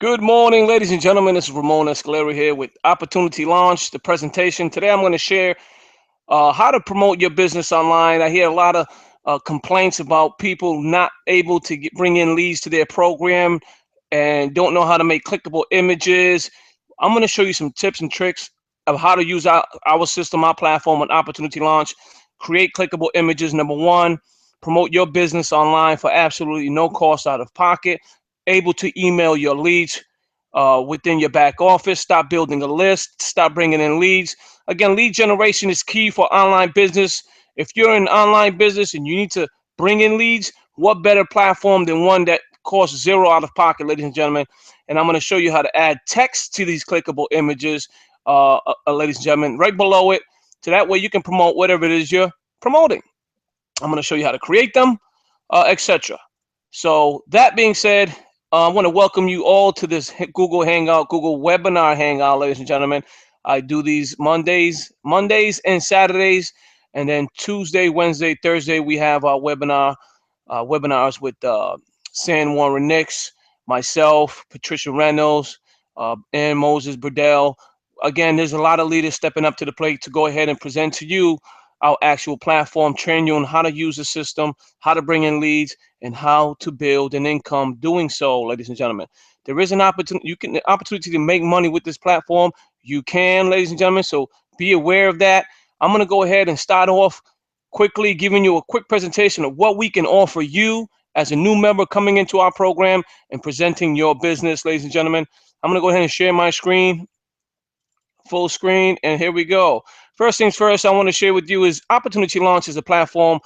Good morning, ladies and gentlemen. This is Ramon Escalera here with Opportunity Launch, the presentation. Today I'm going to share how to promote your business online. I hear a lot of complaints about people not able to bring in leads to their program and don't know how to make clickable images. I'm going to show you some tips and tricks of how to use our system, our platform on Opportunity Launch. Create clickable images, number one. Promote your business online for absolutely no cost out of pocket. Able to email your leads within your back office. Stop building a list. Stop bringing in leads. Again, lead generation is key for online business. If you're in online business and you need to bring in leads, what better platform than one that costs zero out of pocket, ladies and gentlemen? And I'm going to show you how to add text to these clickable images, ladies and gentlemen, right below it. So that way you can promote whatever it is you're promoting. I'm going to show you how to create them, etc. So that being said, I want to welcome you all to this Google Hangout, Google Webinar Hangout, ladies and gentlemen. I do these Mondays and Saturdays, and then Tuesday, Wednesday, Thursday we have our webinars with San Warren Nix, myself, Patricia Reynolds, and Moses Burdell. Again, there's a lot of leaders stepping up to the plate to go ahead and present to you our actual platform, train you on how to use the system, how to bring in leads, and how to build an income doing so, ladies and gentlemen. There is an opportunity to make money with this platform. You can, ladies and gentlemen, so be aware of that. I'm going to go ahead and start off quickly giving you a quick presentation of what we can offer you as a new member coming into our program and presenting your business, ladies and gentlemen. I'm going to go ahead and share my screen, full screen, and here we go. First things first, I want to share with you is Opportunity Launch is a platform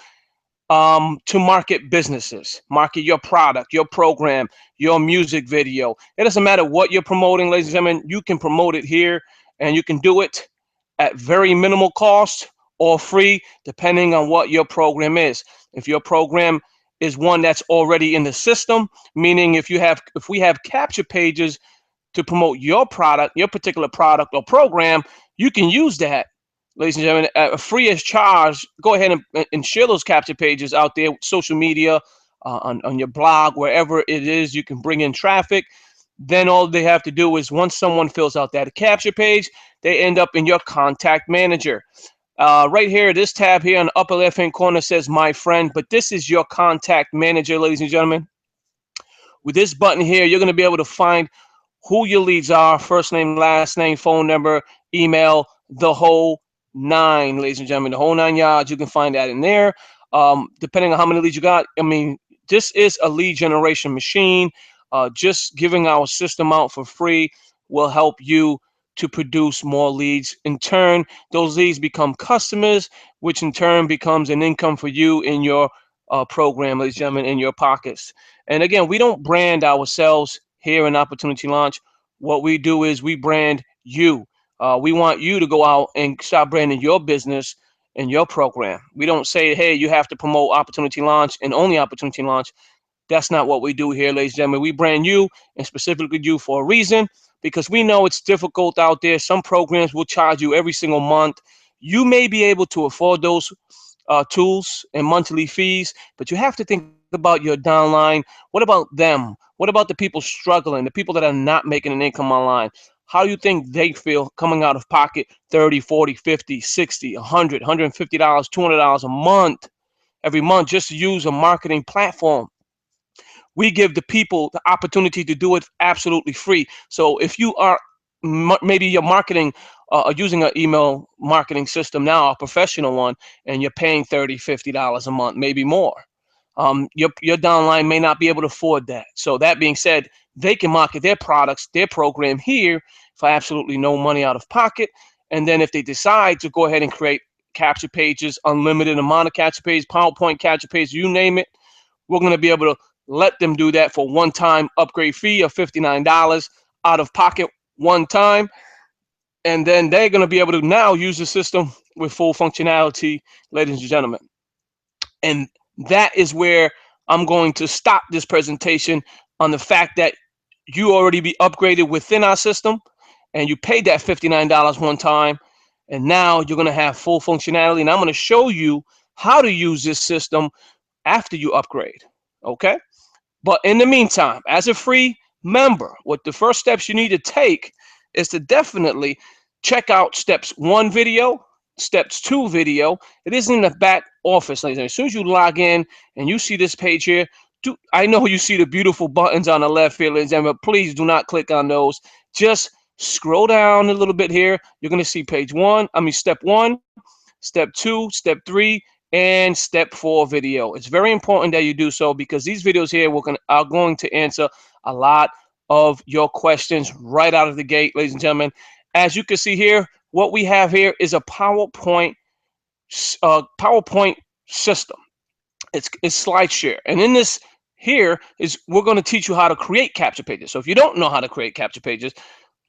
to market businesses, market your product, your program, your music video. It doesn't matter what you're promoting, ladies and gentlemen, you can promote it here and you can do it at very minimal cost or free, depending on what your program is. If your program is one that's already in the system, meaning if we have capture pages to promote your product, your particular product or program, you can use that, ladies and gentlemen, free as charge. Go ahead and share those capture pages out there, social media, on your blog, wherever it is you can bring in traffic. Then all they have to do is once someone fills out that capture page, they end up in your contact manager. Right here, this tab here in the upper left-hand corner says My Friend, but this is your contact manager, ladies and gentlemen. With this button here, you're going to be able to find who your leads are, first name, last name, phone number, email, the whole nine, ladies and gentlemen, the whole 9 yards. You can find that in there. Depending on how many leads you got, I mean, this is a lead generation machine. Just giving our system out for free will help you to produce more leads. In turn, those leads become customers, which in turn becomes an income for you in your program, ladies and gentlemen, in your pockets. And again, we don't brand ourselves here in Opportunity Launch. What we do is we brand you. We want you to go out and start branding your business and your program. We don't say, hey, you have to promote Opportunity Launch and only Opportunity Launch. That's not what we do here, ladies and gentlemen. We brand you and specifically you for a reason because we know it's difficult out there. Some programs will charge you every single month. You may be able to afford those tools and monthly fees, but you have to think about your downline. What about them? What about the people struggling, the people that are not making an income online? How do you think they feel coming out of pocket 30, 40, 50, 60, 100, $150, $200 a month every month just to use a marketing platform? We give the people the opportunity to do it absolutely free. So if you are maybe you're marketing using an email marketing system now, a professional one, and you're paying $30, $50 a month, maybe more. Your downline may not be able to afford that. So that being said, they can market their products, their program here for absolutely no money out of pocket. And then if they decide to go ahead and create capture pages, unlimited amount of capture pages, PowerPoint capture pages, you name it, we're going to be able to let them do that for one-time upgrade fee of $59 out of pocket one time. And then they're going to be able to now use the system with full functionality, ladies and gentlemen. And that is where I'm going to stop this presentation on the fact that you already be upgraded within our system and you paid that $59 one time. And now you're going to have full functionality. And I'm going to show you how to use this system after you upgrade. Okay. But in the meantime, as a free member, what the first steps you need to take is to definitely check out steps 1 video, steps 2 video. It is in the back office, ladies and gentlemen. As soon as you log in and you see this page here, I know you see the beautiful buttons on the left here, ladies and gentlemen, but please do not click on those. Just scroll down a little bit here. You're going to see step 1, step 2, step 3, and step 4 video. It's very important that you do so because these videos here are going to answer a lot of your questions right out of the gate, ladies and gentlemen. As you can see here, what we have here is a PowerPoint system. It's SlideShare, and in this here is we're going to teach you how to create capture pages. So if you don't know how to create capture pages,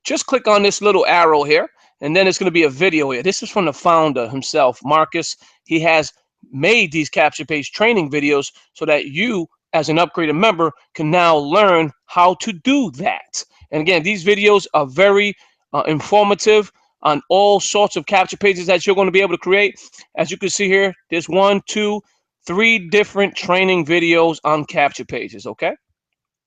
just click on this little arrow here, and then it's going to be a video here. This is from the founder himself, Marcus. He has made these capture page training videos so that you, as an upgraded member, can now learn how to do that. And again, these videos are very informative on all sorts of capture pages that you're going to be able to create. As you can see here, there's 1, 2, 3 different training videos on capture pages. Okay.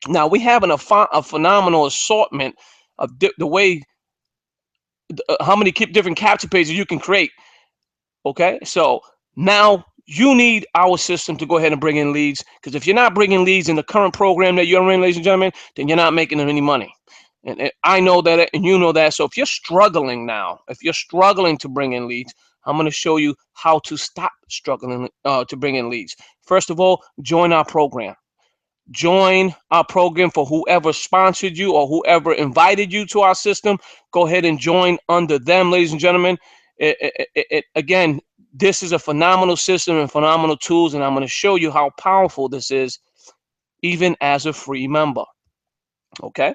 Now we have a phenomenal assortment of the way how many different capture pages you can create. Okay, so now you need our system to go ahead and bring in leads, because if you're not bringing leads in the current program that you're in, ladies and gentlemen, then you're not making any money. And I know that, and you know that. So if you're struggling now, if you're struggling to bring in leads, I'm going to show you how to stop struggling to bring in leads. First of all, join our program. Join our program. For whoever sponsored you or whoever invited you to our system, go ahead and join under them, ladies and gentlemen. Again, this is a phenomenal system and phenomenal tools, and I'm going to show you how powerful this is even as a free member. Okay,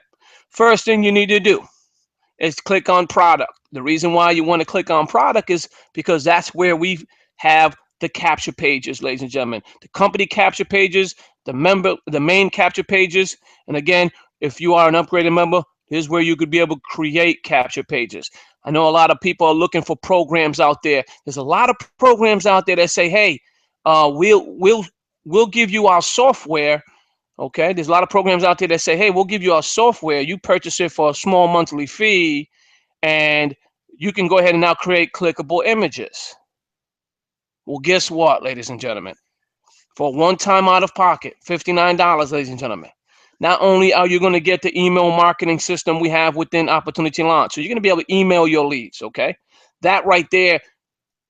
first thing you need to do is click on product. The reason why you want to click on product is because that's where we have the capture pages, ladies and gentlemen. The company capture pages, the main capture pages. And again, if you are an upgraded member, here's where you could be able to create capture pages. I know a lot of people are looking for programs out there. There's a lot of programs out there that say, hey, we'll give you our software. Okay, there's a lot of programs out there that say, hey, we'll give you our software. You purchase it for a small monthly fee, and you can go ahead and now create clickable images. Well, guess what, ladies and gentlemen? For one time out of pocket, $59, ladies and gentlemen, not only are you going to get the email marketing system we have within Opportunity Launch, so you're going to be able to email your leads, okay? That right there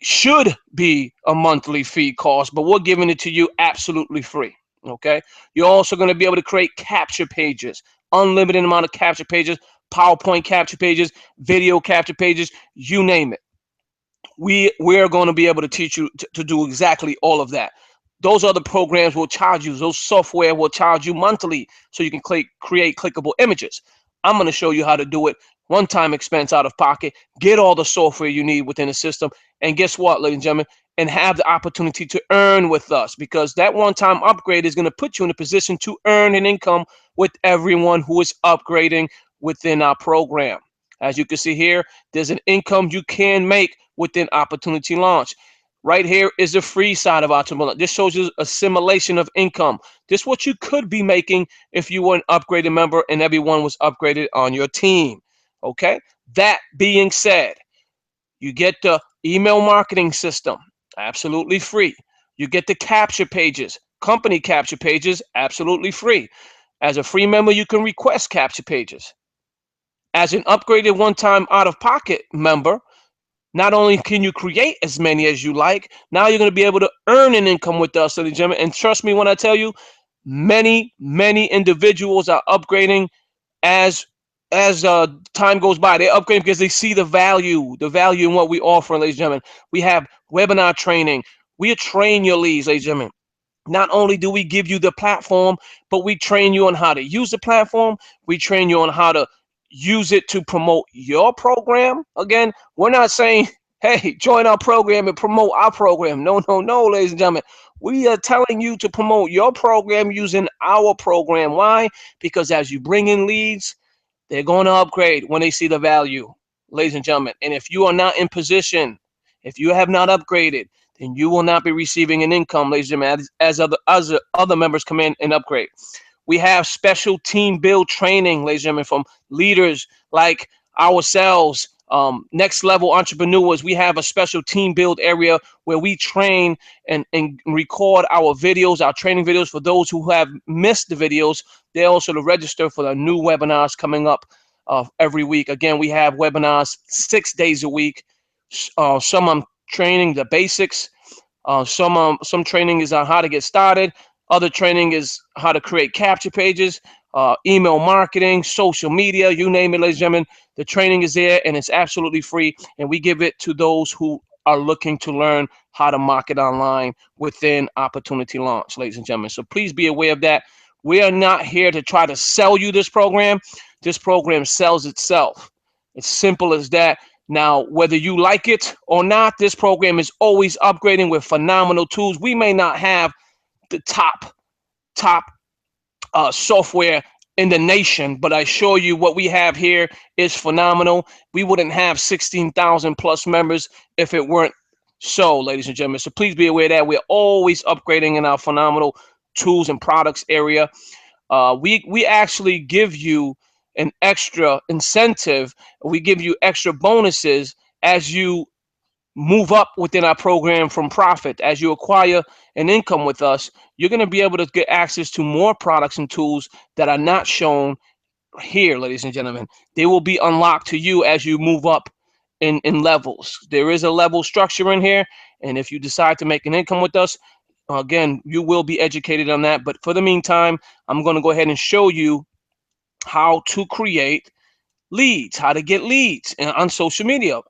should be a monthly fee cost, but we're giving it to you absolutely free, okay? You're also going to be able to create capture pages, unlimited amount of capture pages, PowerPoint capture pages, video capture pages, you name it. We're going to be able to teach you to do exactly all of that. Those other programs will charge you, those software will charge you monthly so you can create clickable images. I'm going to show you how to do it, one-time expense out of pocket, get all the software you need within the system, and guess what, ladies and gentlemen, and have the opportunity to earn with us, because that one-time upgrade is going to put you in a position to earn an income with everyone who is upgrading within our program. As you can see here, there's an income you can make within Opportunity Launch. Right here is the free side of Opportunity Launch. This shows you a simulation of income. This is what you could be making if you were an upgraded member and everyone was upgraded on your team. Okay, that being said, you get the email marketing system, absolutely free. You get the capture pages, company capture pages, absolutely free. As a free member, you can request capture pages. As an upgraded one-time out-of-pocket member, not only can you create as many as you like, now you're going to be able to earn an income with us, ladies and gentlemen. And trust me when I tell you, many individuals are upgrading as time goes by. They're upgrading because they see the value in what we offer, ladies and gentlemen. We have webinar training. We train your leads, ladies and gentlemen. Not only do we give you the platform, but we train you on how to use the platform. We train you on how to use it to promote your program. Again, we're not saying, hey, join our program and promote our program. No, ladies and gentlemen. We are telling you to promote your program using our program. Why? Because as you bring in leads, they're going to upgrade when they see the value, ladies and gentlemen. And if you are not in position, if you have not upgraded, then you will not be receiving an income, ladies and gentlemen, as other members come in and upgrade. We have special team build training, ladies and gentlemen, from leaders like ourselves, next level entrepreneurs. We have a special team build area where we train and record our videos, our training videos. For those who have missed the videos, they also to register for the new webinars coming up every week. Again, we have webinars 6 days a week. Some I'm training the basics. Some training is on how to get started. Other training is how to create capture pages, email marketing, social media, you name it, ladies and gentlemen. The training is there and it's absolutely free. And we give it to those who are looking to learn how to market online within Opportunity Launch, ladies and gentlemen. So please be aware of that. We are not here to try to sell you this program. This program sells itself. It's simple as that. Now, whether you like it or not, this program is always upgrading with phenomenal tools. We may not have the top software in the nation, but I assure you what we have here is phenomenal. We wouldn't have 16,000 plus members if it weren't so, ladies and gentlemen. So please be aware that we're always upgrading in our phenomenal tools and products area. We actually give you an extra incentive. We give you extra bonuses as you move up within our program from profit. As you acquire an income with us, you're going to be able to get access to more products and tools that are not shown here, ladies and gentlemen. They will be unlocked to you as you move up in levels. There is a level structure in here, and if you decide to make an income with us, again, you will be educated on that. But for the meantime, I'm going to go ahead and show you how to create leads, how to get leads on social media.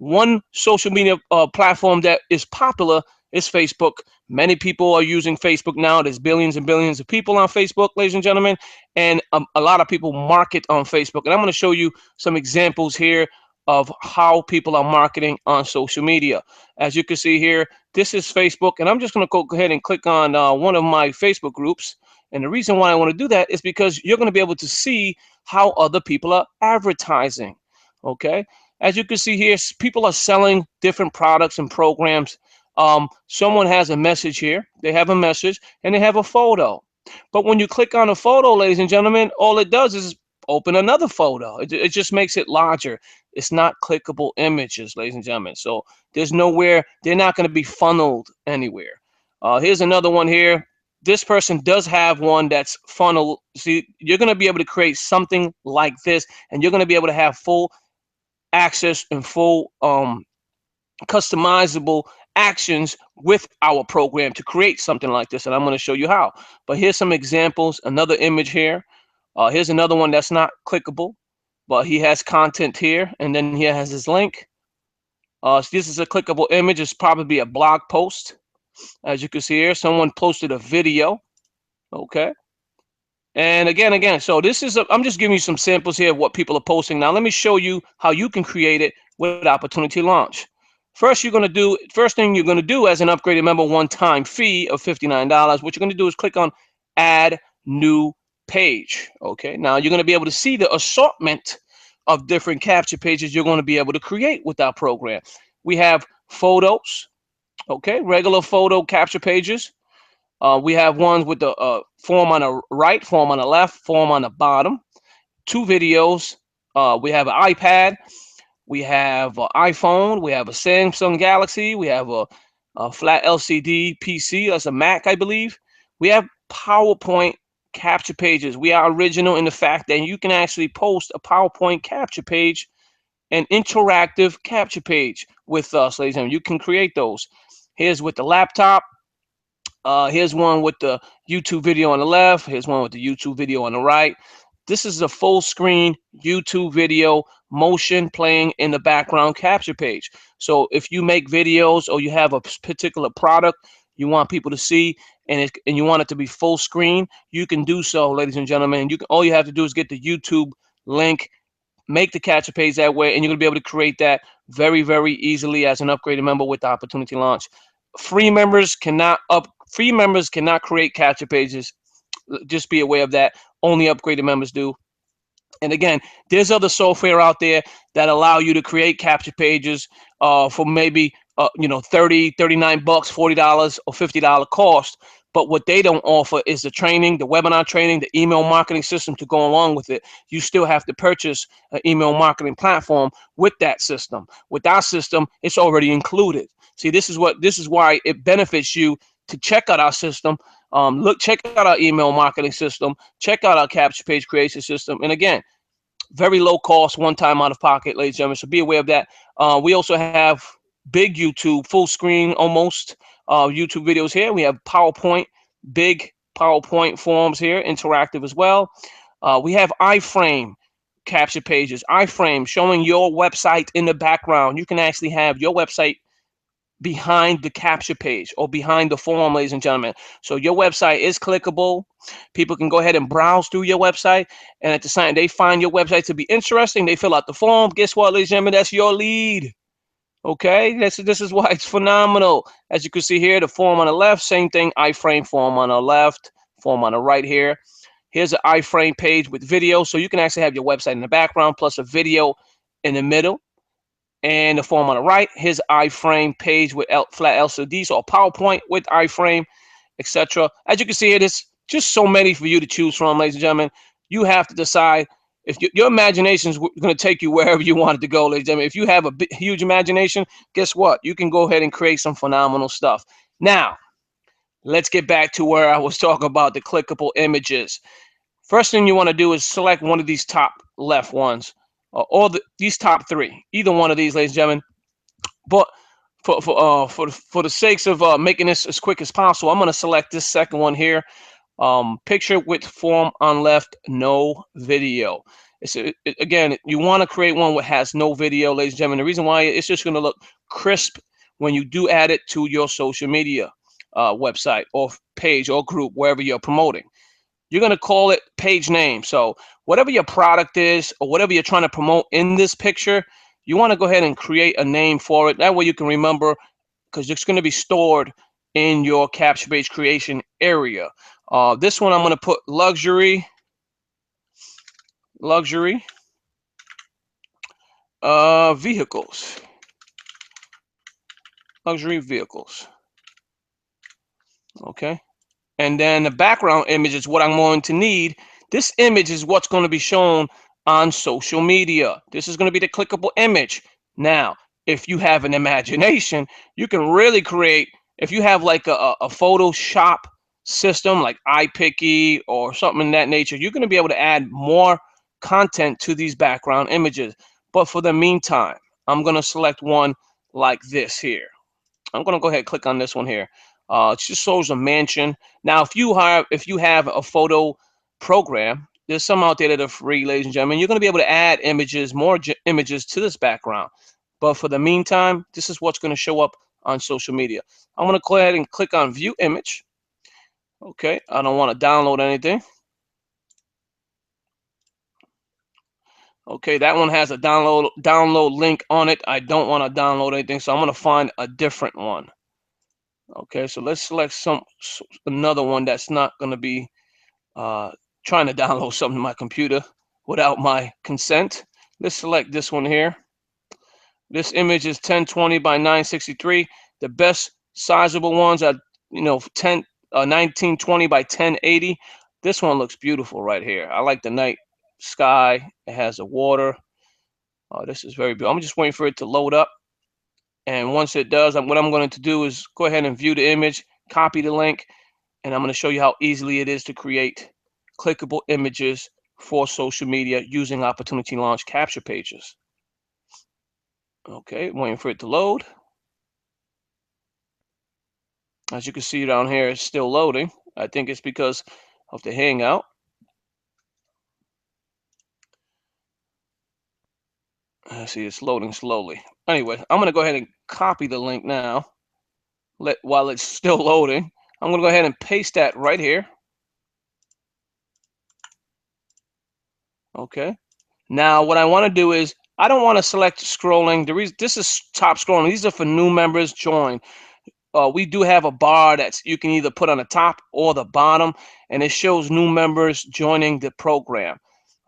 One social media platform that is popular is Facebook. Many people are using Facebook now. There's billions and billions of people on Facebook, ladies and gentlemen, and a lot of people market on Facebook. And I'm going to show you some examples here of how people are marketing on social media. As you can see here, this is Facebook, and I'm just going to go ahead and click on one of my Facebook groups. And the reason why I want to do that is because you're going to be able to see how other people are advertising. Okay, as you can see here, people are selling different products and programs. Someone has a message here. They have a message and they have a photo. But when you click on a photo, ladies and gentlemen, all it does is open another photo. It just makes it larger. It's not clickable images, ladies and gentlemen. So there's nowhere, they're not going to be funneled anywhere. Here's another one here. This person does have one that's funnel. See, you're going to be able to create something like this, and you're going to be able to have full access and full customizable actions with our program to create something like this. And I'm going to show you how. But here's some examples. Another image here. Here's another one that's not clickable, but he has content here, and then he has his link. So this is a clickable image. It's probably a blog post. As you can see here, someone posted a video. Okay. And again, so this is, I'm just giving you some samples here of what people are posting. Now, let me show you how you can create it with Opportunity Launch. First thing you're going to do as an upgraded member, one-time fee of $59. What you're going to do is click on Add New Page. Okay. Now, you're going to be able to see the assortment of different capture pages you're going to be able to create with our program. We have photos. Okay, regular photo capture pages. We have ones with the form on the right, form on the left, form on the bottom. 2 videos. We have an iPad. We have an iPhone. We have a Samsung Galaxy. We have a flat LCD PC. That's a Mac, I believe. We have PowerPoint capture pages. We are original in the fact that you can actually post a PowerPoint capture page, an interactive capture page with us, ladies and gentlemen. You can create those. Here's with the laptop. Here's one with the YouTube video on the left. Here's one with the YouTube video on the right. This is a full screen YouTube video, motion playing in the background capture page. So if you make videos or you have a particular product you want people to see, and you want it to be full screen, you can do so, ladies and gentlemen. All you have to do is get the YouTube link, make the capture page that way, and you're going to be able to create that very, very easily as an upgraded member with the Opportunity Launch. Free members cannot create capture pages. Just be aware of that. Only upgraded members do. And again, there's other software out there that allow you to create capture pages for maybe $30, $39, $40 or $50 cost. But what they don't offer is the training, the webinar training, the email marketing system to go along with it. You still have to purchase an email marketing platform with that system. With our system, it's already included. See, this is why it benefits you to check out our system. Check out our email marketing system. Check out our capture page creation system. And again, very low cost, one time out of pocket, ladies and gentlemen. So be aware of that. We also have big YouTube, full screen almost YouTube videos here. We have PowerPoint, big PowerPoint forms here, interactive as well. We have iframe capture pages, iframe showing your website in the background. You can actually have your website behind the capture page or behind the form, ladies and gentlemen. So your website is clickable. People can go ahead and browse through your website, and at the time they find your website to be interesting, they fill out the form. Guess what, ladies and gentlemen? That's your lead. Okay, this is why it's phenomenal. As you can see here, the form on the left, same thing, iframe form on the left, form on the right here. Here's an iframe page with video, so you can actually have your website in the background plus a video in the middle. And the form on the right, here's iframe page with flat LCDs or PowerPoint with iframe, etc. As you can see, it is just so many for you to choose from, ladies and gentlemen. You have to decide if your imagination is going to take you wherever you want it to go, ladies and gentlemen. If you have a huge imagination, guess what? You can go ahead and create some phenomenal stuff. Now, let's get back to where I was talking about the clickable images. First thing you want to do is select one of these top left ones, or these top three, either one of these, ladies and gentlemen. But for the sakes of making this as quick as possible, I'm going to select this second one here. Picture with form on left, no video. Again, you want to create one that has no video, ladies and gentlemen. The reason why, it's just going to look crisp when you do add it to your social media website or page or group, wherever you're promoting. You're going to call it page name. So whatever your product is or whatever you're trying to promote in this picture, you want to go ahead and create a name for it. That way you can remember, because it's going to be stored in your capture page creation area. This one I'm going to put luxury vehicles. Luxury vehicles. Okay. And then the background image is what I'm going to need. This image is what's going to be shown on social media. This is going to be the clickable image. Now, if you have an imagination, you can really create, if you have like a Photoshop system like iPicky or something in that nature, you're going to be able to add more content to these background images. But for the meantime, I'm going to select one like this here. I'm going to go ahead and click on this one here. It just shows a mansion. Now, if you have a photo program, there's some out there that are free, ladies and gentlemen. You're going to be able to add images, more images to this background. But for the meantime, this is what's going to show up on social media. I'm going to go ahead and click on View Image. Okay, I don't want to download anything. Okay, that one has a download link on it. I don't want to download anything, so I'm going to find a different one. Okay, so let's select another one that's not going to be trying to download something to my computer without my consent. Let's select this one here. This image is 1020 by 963. The best sizable ones are 1920 by 1080. This one looks beautiful right here. I like the night sky. It has the water. This is very beautiful. I'm just waiting for it to load up. And once it does, what I'm going to do is go ahead and view the image, copy the link, and I'm going to show you how easily it is to create clickable images for social media using Opportunity Launch capture pages. Okay, waiting for it to load. As you can see down here, it's still loading. I think it's because of the Hangout. I see it's loading slowly. Anyway, I'm going to go ahead and copy the link now. While it's still loading, I'm going to go ahead and paste that right here. Okay. Now, what I want to do is, I don't want to select scrolling. This is top scrolling. These are for new members. Join. We do have a bar that you can either put on the top or the bottom, and it shows new members joining the program.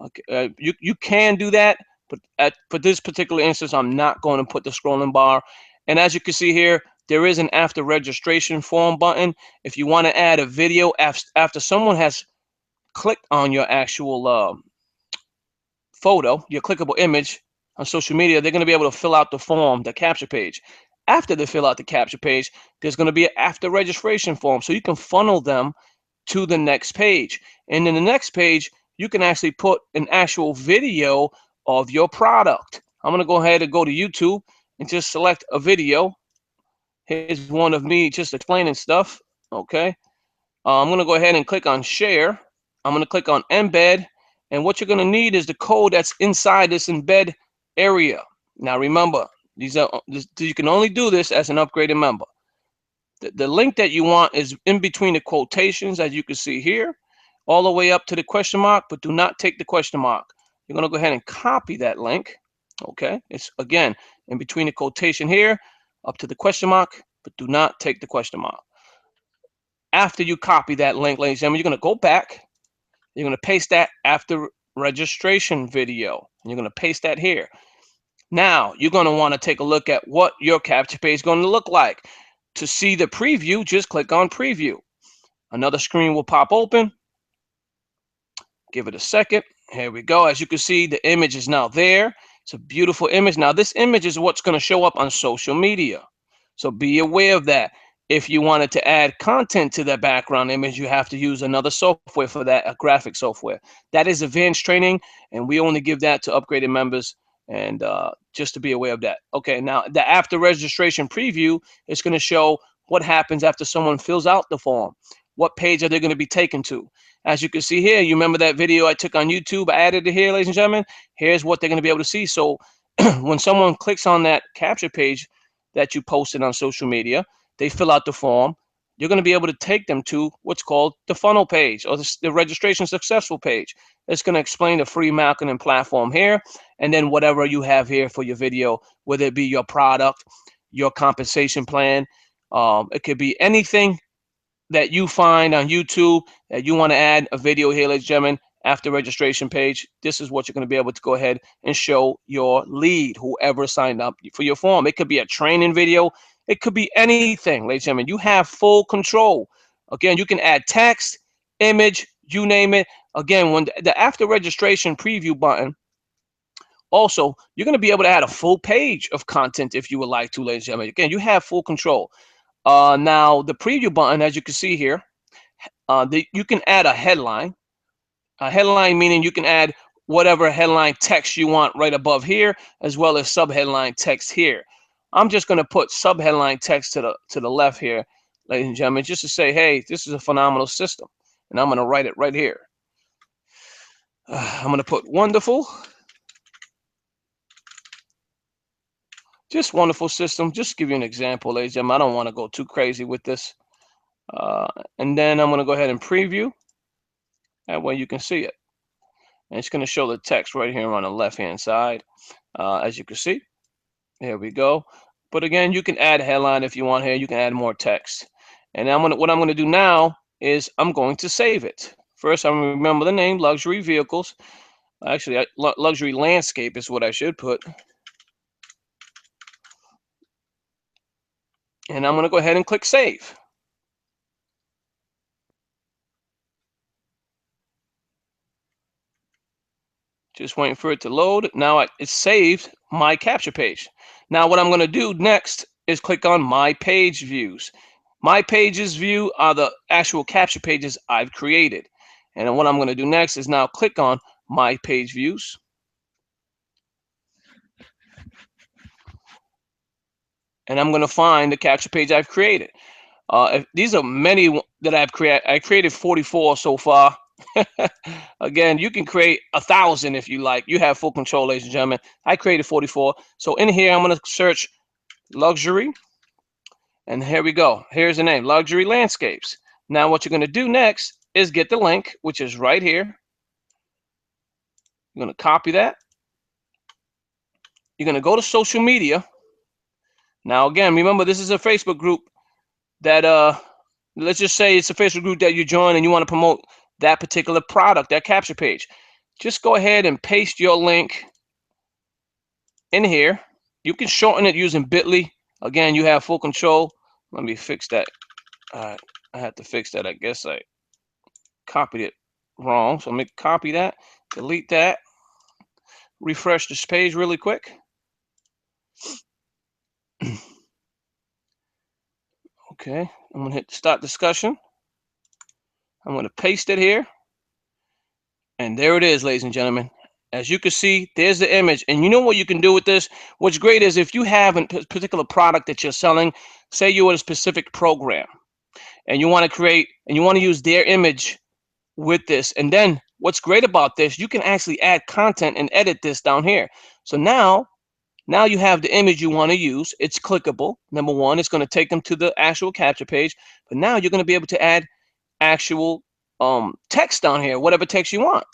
Okay. You can do that, but for this particular instance, I'm not going to put the scrolling bar. And as you can see here, there is an after registration form button. If you want to add a video after someone has clicked on your actual photo, your clickable image on social media, they're going to be able to fill out the form, the capture page. After they fill out the capture page, there's going to be an after registration form, so you can funnel them to the next page. And in the next page, you can actually put an actual video of your product. I'm going to go ahead and go to YouTube and just select a video. Here's one of me just explaining stuff. Okay. I'm going to go ahead and click on share. I'm going to click on embed. And what you're going to need is the code that's inside this embed area. Now remember, you can only do this as an upgraded member. The link that you want is in between the quotations, as you can see here, all the way up to the question mark, but do not take the question mark. You're going to go ahead and copy that link. Okay, it's again in between the quotation here, up to the question mark, but do not take the question mark. After you copy that link, ladies and gentlemen, you're going to go back. You're going to paste that after registration video. And you're going to paste that here. Now, you're going to want to take a look at what your capture page is going to look like. To see the preview, just click on preview. Another screen will pop open. Give it a second. Here we go. As you can see, the image is now there. It's a beautiful image. Now, this image is what's going to show up on social media. So be aware of that. If you wanted to add content to that background image, you have to use another software for that, a graphic software. That is advanced training, and we only give that to upgraded members, and just to be aware of that. Okay, now the after registration preview is going to show what happens after someone fills out the form. What page are they going to be taken to? As you can see here, you remember that video I took on YouTube? I added it here, ladies and gentlemen. Here's what they're going to be able to see. So when someone clicks on that capture page that you posted on social media, they fill out the form, you're going to be able to take them to what's called the funnel page, or the registration successful page. It's going to explain the free marketing platform here, and then whatever you have here for your video, whether it be your product, your compensation plan, it could be anything that you find on YouTube that you want to add a video here, ladies and gentlemen, after registration page. This is what you're going to be able to go ahead and show your lead, whoever signed up for your form. It could be a training video. It could be anything, ladies and gentlemen. You have full control. Again, you can add text, image, you name it. Again, when the after registration preview button, also, you're going to be able to add a full page of content if you would like to, ladies and gentlemen. Again, you have full control. Now, the preview button, as you can see here, you can add a headline. A headline meaning you can add whatever headline text you want right above here, as well as subheadline text here. I'm just going to put subheadline text to the left here, ladies and gentlemen, just to say, hey, this is a phenomenal system. And I'm going to write it right here. I'm going to put wonderful. Just wonderful system. Just to give you an example, ladies and gentlemen. I don't want to go too crazy with this. And then I'm going to go ahead and preview. That way you can see it. And it's going to show the text right here on the left-hand side. As you can see. Here we go. But again, you can add a headline if you want here. You can add more text. And what I'm going to do now is I'm going to save it. First, I'm going to remember the name, Luxury Vehicles. Actually, Luxury Landscape is what I should put. And I'm going to go ahead and click Save. Just waiting for it to load. Now it's saved my capture page. Now what I'm going to do next is click on My Page Views. My Pages view are the actual capture pages I've created. And what I'm going to do next is now click on My Page Views. And I'm going to find the capture page I've created. These are many that I've created. I created 44 so far. Again, you can create 1,000 if you like. You have full control, ladies and gentlemen. I created 44. So in here, I'm going to search luxury. And here we go. Here's the name, Luxury Landscapes. Now what you're going to do next is get the link, which is right here. You're going to copy that. You're going to go to social media. Now, again, remember, this is a Facebook group that, let's just say it's a Facebook group that you join and you want to promote that particular product, that capture page. Just go ahead and paste your link in here. You can shorten it using Bitly. Again, you have full control. Let me fix that. I had to fix that. I guess I copied it wrong. So let me copy that, delete that, refresh this page really quick. Okay, I'm gonna hit start discussion. I'm gonna paste it here. And there it is, ladies and gentlemen. As you can see, there's the image. And you know what you can do with this? What's great is if you have a particular product that you're selling, say you're in a specific program, and you want to create, and you want to use their image with this. And then what's great about this, you can actually add content and edit this down here. So now you have the image you want to use. It's clickable. Number one, it's going to take them to the actual capture page. But now you're going to be able to add actual text down here, whatever text you want.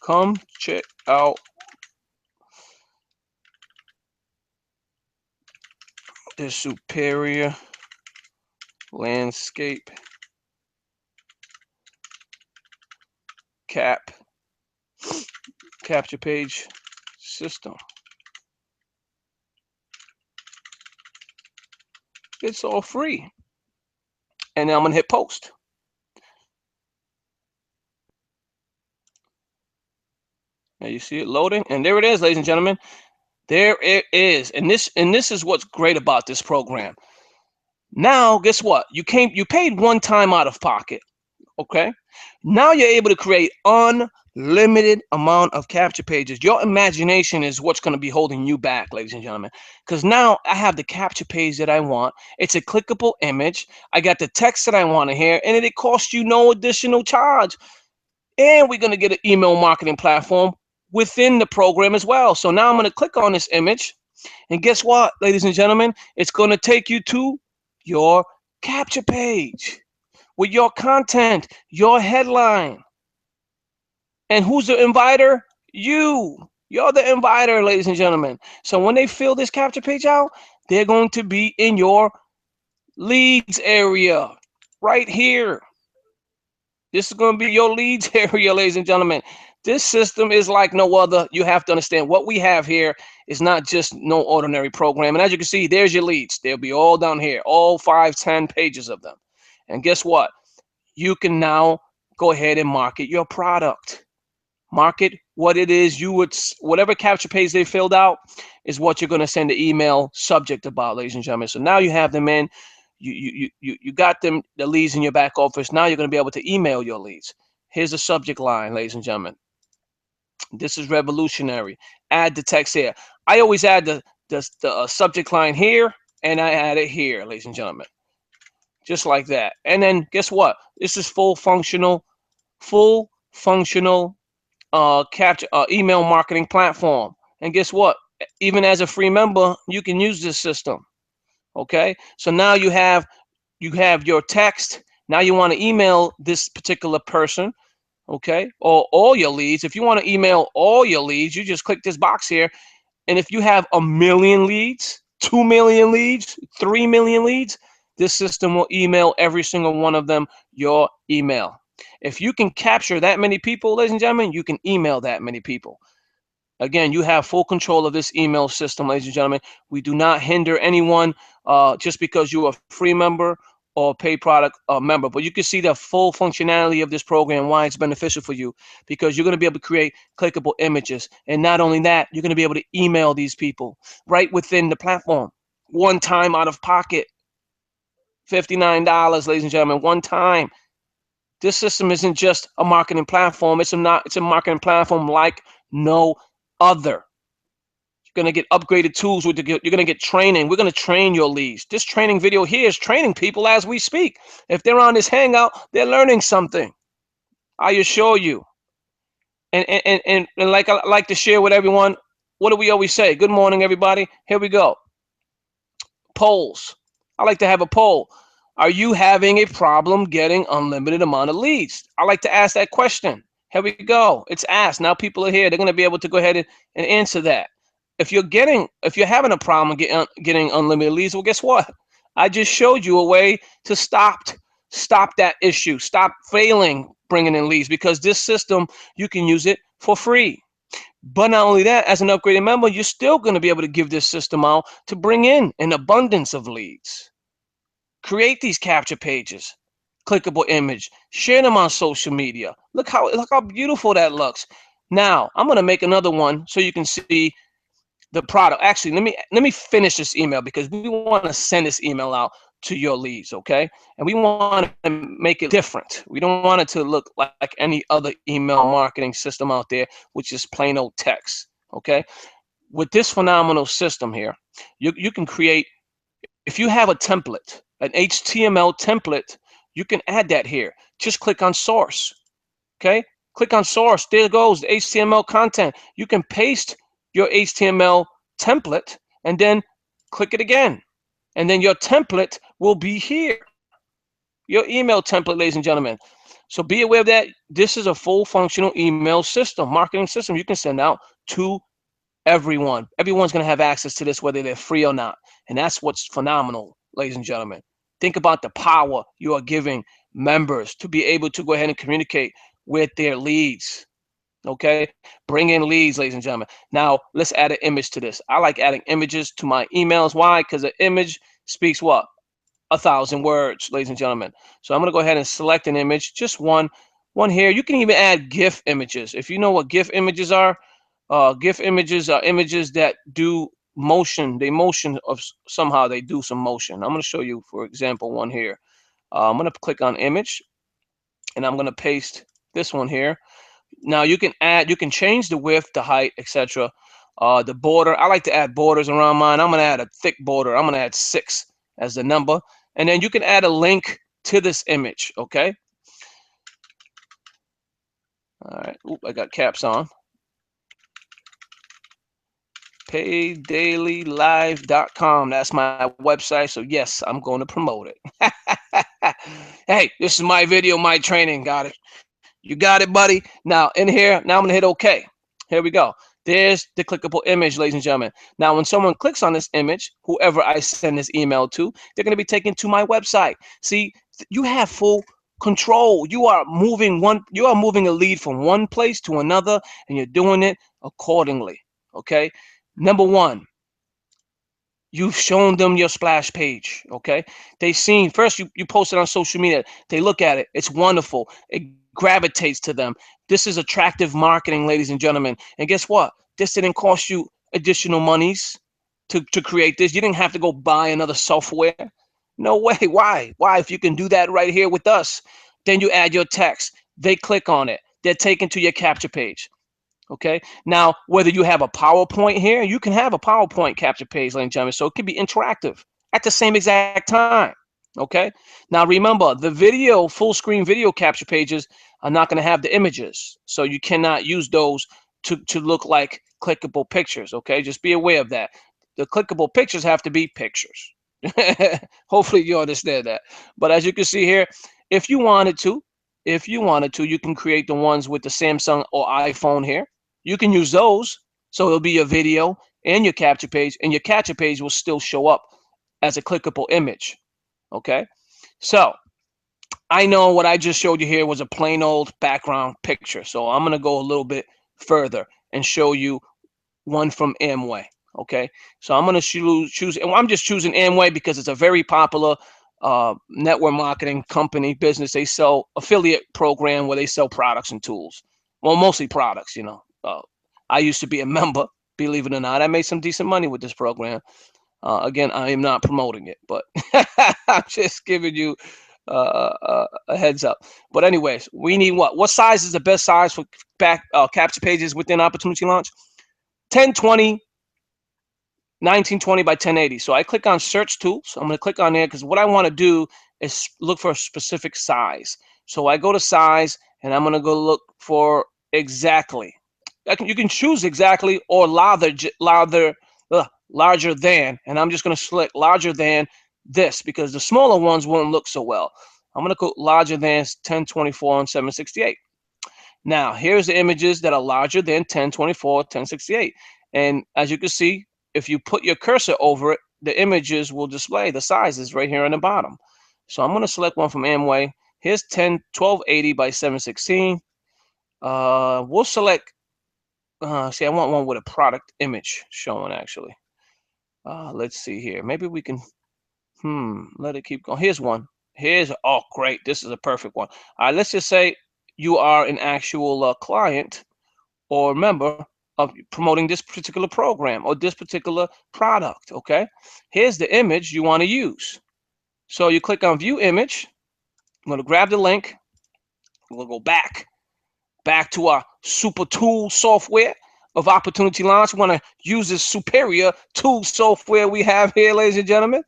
Come check out this superior landscape capture page system. It's all free. And now I'm gonna hit post. Now you see it loading, and there it is, ladies and gentlemen. There it is. And this is what's great about this program. Now, guess what? You paid one time out of pocket. Okay. Now you're able to create unlimited amount of capture pages. Your imagination is what's going to be holding you back, ladies and gentlemen. Because now I have the capture page that I want. It's a clickable image. I got the text that I want to hear, and it costs you no additional charge. And we're going to get an email marketing platform within the program as well. So now I'm going to click on this image, and guess what, ladies and gentlemen? It's going to take you to your capture page with your content, your headline. And who's the inviter? You. You're the inviter, ladies and gentlemen. So when they fill this capture page out, they're going to be in your leads area right here. This is going to be your leads area, ladies and gentlemen. This system is like no other. You have to understand what we have here is not just no ordinary program. And as you can see, there's your leads. They'll be all down here, all 5-10 pages of them. And guess what? You can now go ahead and market your product. Market what it is you would, whatever capture page they filled out is what you're going to send the email subject about, ladies and gentlemen. So now you have them in. You got them, the leads in your back office. Now you're going to be able to email your leads. Here's the subject line, ladies and gentlemen. This is revolutionary. Add the text here. I always add the subject line here, and I add it here, ladies and gentlemen. Just like that. And then guess what? This is full functional capture email marketing platform. And guess what? Even as a free member, you can use this system. Okay, so now you have your text. Now you want to email this particular person, okay, or all your leads. If you want to email all your leads, you just click this box here. And if you have 1 million leads, 2 million leads, 3 million leads, this system will email every single one of them your email. If you can capture that many people, ladies and gentlemen, you can email that many people. Again, you have full control of this email system, ladies and gentlemen. We do not hinder anyone just because you're a free member or paid product member. But you can see the full functionality of this program, why it's beneficial for you, because you're going to be able to create clickable images. And not only that, you're going to be able to email these people right within the platform. One time out of pocket. $59, ladies and gentlemen, one time. This system isn't just a marketing platform. It's a marketing platform like no other. You're going to get upgraded tools. You're going to get training. We're going to train your leads. This training video here is training people as we speak. If they're on this hangout, they're learning something. I assure you. And like I like to share with everyone, what do we always say? Good morning, everybody. Here we go. Polls. I like to have a poll. Are you having a problem getting unlimited amount of leads? I like to ask that question. Here we go. It's asked. Now people are here. They're going to be able to go ahead and answer that. If you're having a problem getting unlimited leads, well, guess what? I just showed you a way to stop that issue. Stop failing bringing in leads, because this system, you can use it for free. But not only that, as an upgraded member, you're still going to be able to give this system out to bring in an abundance of leads. Create these capture pages, clickable image, share them on social media. Look how beautiful that looks. Now I'm going to make another one so you can see the product. Actually, let me finish this email because we want to send this email out to your leads, okay? And we want to make it different. We don't want it to look like any other email marketing system out there, which is plain old text, okay? With this phenomenal system here, you can create, if you have a template, an HTML template, you can add that here. Just click on source, okay? Click on source. There goes the HTML content. You can paste your HTML template and then click it again. And then your template will be here. Your email template, ladies and gentlemen. So be aware of that. This is a full functional email system, marketing system you can send out to everyone. Everyone's going to have access to this, whether they're free or not. And that's what's phenomenal, ladies and gentlemen. Think about the power you are giving members to be able to go ahead and communicate with their leads. Okay, bring in leads, ladies and gentlemen. Now let's add an image to this. I like adding images to my emails. Why? Because an image speaks what? 1,000 words, ladies and gentlemen. So I'm going to go ahead and select an image, just one here. You can even add GIF images. If you know what GIF images are, GIF images are images that do motion. They motion of somehow they do some motion. I'm going to show you, for example, one here. I'm going to click on image, and I'm going to paste this one here. Now you can change the width, the height, etc. The border. I like to add borders around mine. I'm going to add a thick border. I'm going to add 6 as the number, and then you can add a link to this image. Okay. All right. Oop, I got caps on. paydailylive.com. That's my website. So yes, I'm going to promote it. Hey, this is my video, my training. Got it. You got it, buddy. Now in here, now I'm going to hit OK. Here we go. There's the clickable image, ladies and gentlemen. Now, when someone clicks on this image, whoever I send this email to, they're going to be taken to my website. See, you have full control. You are moving a lead from one place to another, and you're doing it accordingly. Okay. Number one, you've shown them your splash page. Okay. They seen first you post it on social media. They look at it. It's wonderful. It gravitates to them. This is attractive marketing, ladies and gentlemen. And guess what? This didn't cost you additional monies to create this. You didn't have to go buy another software. No way. Why? Why? If you can do that right here with us, then you add your text. They click on it. They're taken to your capture page. Okay. Now, whether you have a PowerPoint here, you can have a PowerPoint capture page, ladies and gentlemen. So it can be interactive at the same exact time. Okay. Now remember, the video, full screen video capture pages are not going to have the images. So you cannot use those to look like clickable pictures. Okay. Just be aware of that. The clickable pictures have to be pictures. Hopefully you understand that. But as you can see here, if you wanted to, you can create the ones with the Samsung or iPhone here. You can use those. So it'll be your video and your capture page, and your capture page will still show up as a clickable image. Okay. So I know what I just showed you here was a plain old background picture. So I'm going to go a little bit further and show you one from Amway. Okay. So I'm going to choose, and I'm just choosing Amway because it's a very popular network marketing company business. They sell affiliate program where they sell products and tools. Well, mostly products, I used to be a member, believe it or not. I made some decent money with this program. Again, I am not promoting it, but I'm just giving you a heads up. But anyways, we need what? What size is the best size for capture pages within Opportunity Launch? 1020, 1920 by 1080. So I click on search tools. I'm going to click on there because what I want to do is look for a specific size. So I go to size and I'm going to go look for exactly. You can choose exactly or larger than, and I'm just going to select larger than this because the smaller ones won't look so well. I'm going to go larger than 1024 and 768. Now here's the images that are larger than 1024, 1068, and as you can see, if you put your cursor over it, the images will display the sizes right here on the bottom. So I'm going to select one from Amway. Here's 1280 by 716. We'll select See, I want one with a product image showing actually. Let's see here. Maybe we can, let it keep going. Here's one. Oh, great. This is a perfect one. All right, let's just say you are an actual client or member of promoting this particular program or this particular product, okay? Here's the image you want to use. So you click on view image. I'm going to grab the link. We'll go back to our super tool software of Opportunity Launch. We want to use this superior tool software we have here, ladies and gentlemen.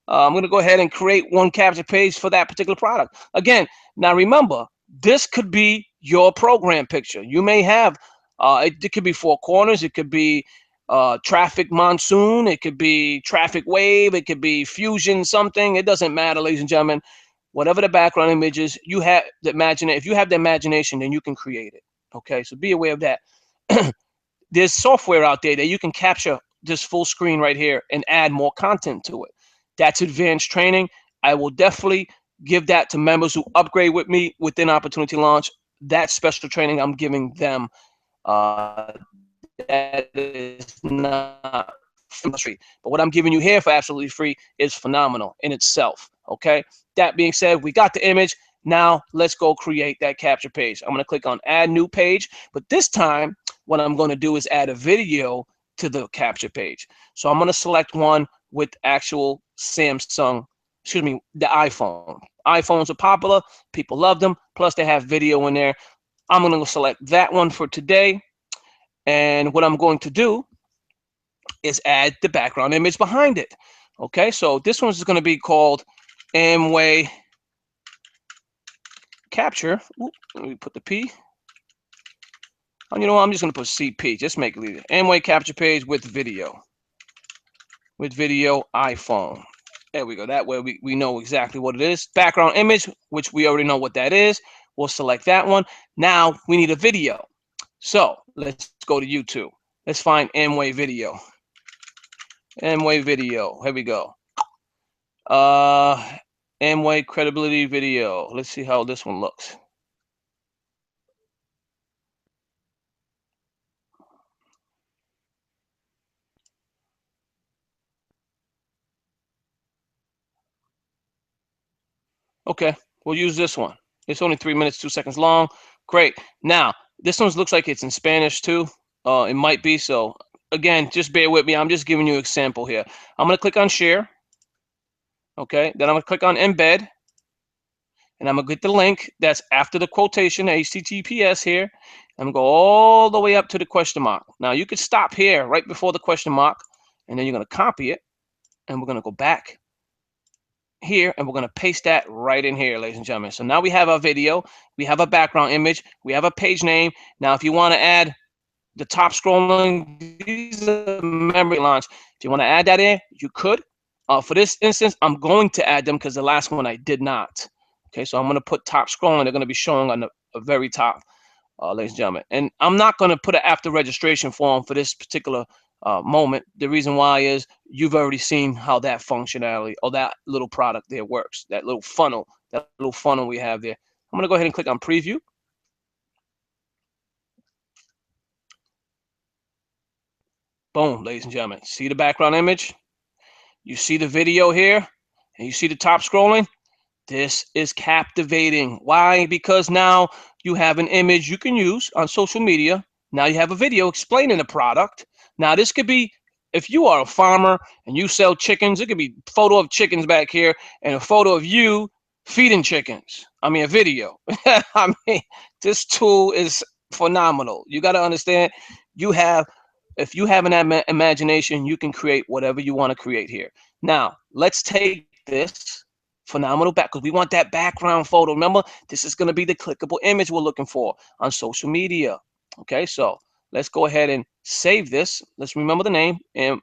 I'm going to go ahead and create one capture page for that particular product. Again, now remember, this could be your program picture. You may have, it could be Four Corners, it could be Traffic Monsoon, it could be Traffic Wave, it could be Fusion something. It doesn't matter, ladies and gentlemen. Whatever the background image is, you have the imagination. If you have the imagination, then you can create it. Okay, so be aware of that. There's software out there that you can capture this full screen right here and add more content to it. That's advanced training. I will definitely give that to members who upgrade with me within Opportunity Launch. That special training I'm giving them. That is not free. But what I'm giving you here for absolutely free is phenomenal in itself. Okay. That being said, we got the image. Now let's go create that capture page. I'm going to click on add new page, but this time what I'm going to do is add a video to the capture page. So I'm going to select one with actual Samsung, excuse me, the iPhone. iPhones are popular. People love them. Plus they have video in there. I'm going to select that one for today. And what I'm going to do is add the background image behind it. Okay, so this one's going to be called Amway Capture. Ooh, let me put the P. And you know what? I'm just going to put CP. Just make it easy. Amway Capture Page with video. With video iPhone. There we go. That way we know exactly what it is. Background image, which we already know what that is. We'll select that one. Now we need a video. So let's go to YouTube. Let's find Amway video. Amway video. Here we go. Amway credibility video. Let's see how this one looks. Okay, we'll use this one. It's only 3 minutes, 2 seconds long. Great. Now, this one looks like it's in Spanish too. It might be. So again, just bear with me. I'm just giving you an example here. I'm going to click on share. Okay, then I'm going to click on embed. And I'm going to get the link that's after the quotation, HTTPS here. I'm going to go all the way up to the question mark. Now, you could stop here right before the question mark, and then you're going to copy it, and we're going to go back here, and we're going to paste that right in here, ladies and gentlemen. So now we have our video, we have a background image, we have a page name. Now, if you want to add the top scrolling, these are memory lines. If you want to add that in, you could. For this instance, I'm going to add them because the last one I did not. Okay, so I'm going to put top scrolling. They're going to be showing on the very top, ladies and gentlemen. And I'm not going to put an after registration form for this particular moment. The reason why is you've already seen how that functionality or that little product there works, that little funnel we have there. I'm going to go ahead and click on preview. Boom, ladies and gentlemen. See the background image? You see the video here? And you see the top scrolling? This is captivating. Why? Because now you have an image you can use on social media. Now you have a video explaining the product. Now this could be, if you are a farmer and you sell chickens, it could be a photo of chickens back here and a photo of you feeding chickens. I mean, a video. I mean, this tool is phenomenal. You got to understand, if you have an imagination, you can create whatever you want to create here. Now, let's take this phenomenal back, because we want that background photo. Remember, this is going to be the clickable image we're looking for on social media. Okay, so let's go ahead and save this. Let's remember the name. And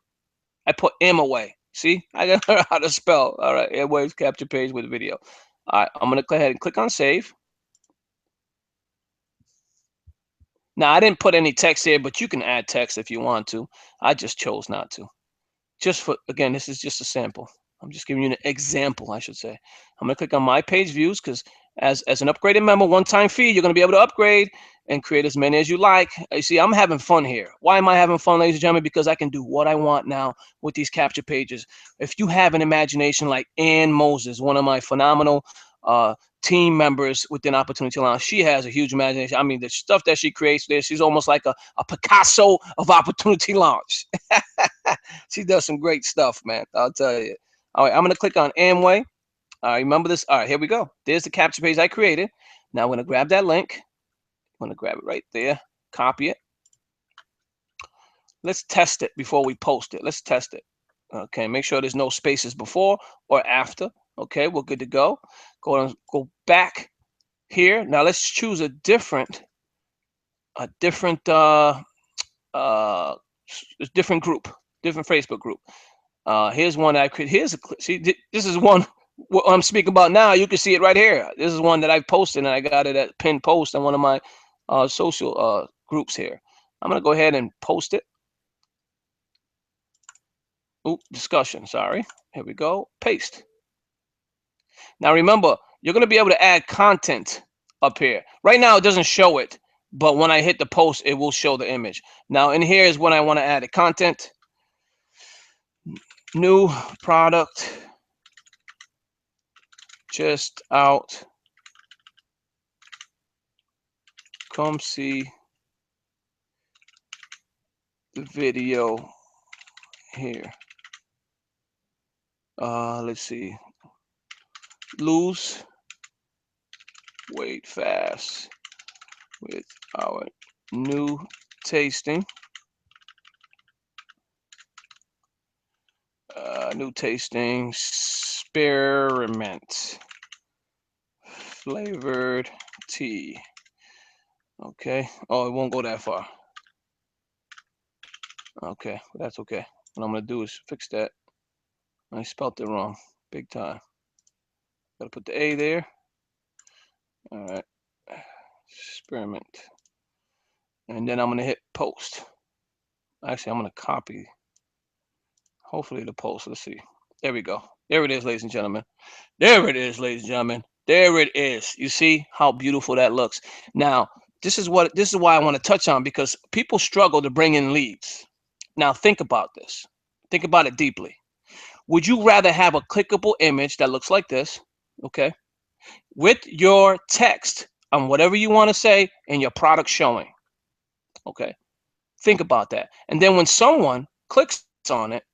I put Amway. See, I got to learn how to spell. All right, Amway's capture page with video. All right, I'm going to go ahead and click on save. Now, I didn't put any text here, but you can add text if you want to. I just chose not to. Just for, again, this is just a sample. I'm just giving you an example, I should say. I'm going to click on my page views because as an upgraded member, one-time fee, you're going to be able to upgrade. and create as many as you like. You see, I'm having fun here. Why am I having fun, ladies and gentlemen? Because I can do what I want now with these capture pages. If you have an imagination like Ann Moses, one of my phenomenal team members within Opportunity Lounge, she has a huge imagination. I mean, the stuff that she creates there, she's almost like a Picasso of Opportunity Launch. She does some great stuff, man. I'll tell you. All right, I'm going to click on Amway. All right, remember this? All right, here we go. There's the capture page I created. Now I'm going to grab that link. I'm going to grab it right there, copy it. Let's test it before we post it. Let's test it. Okay, make sure there's no spaces before or after. Okay, we're good to go. Go back here. Now let's choose a different group, different Facebook group. Here's one I could. See, this is one what I'm speaking about now. You can see it right here. This is one that I posted, and I got it at pinned post on one of my social groups here. I'm gonna go ahead and post it. Oop, discussion. Sorry. Here we go. Paste. Now remember, you're gonna be able to add content up here. Right now, it doesn't show it, but when I hit the post, it will show the image. Now, in here is when I want to add the content. New product just out. Come see the video here. Let's see. Lose weight fast with our new tasting. New tasting spearmint flavored tea. Okay. Oh, it won't go that far. Okay, that's okay. What I'm gonna do is fix that. I spelled it wrong, big time. Gotta put the A there. All right, experiment, and then I'm gonna hit post. Actually, I'm gonna copy. Hopefully the post. Let's see. There we go. There it is, ladies and gentlemen. There it is, ladies and gentlemen. There it is. You see how beautiful that looks. Now, this is why I want to touch on, because people struggle to bring in leads. Now, think about this. Think about it deeply. Would you rather have a clickable image that looks like this, okay, with your text on whatever you want to say and your product showing? Okay, think about that. And then when someone clicks on it,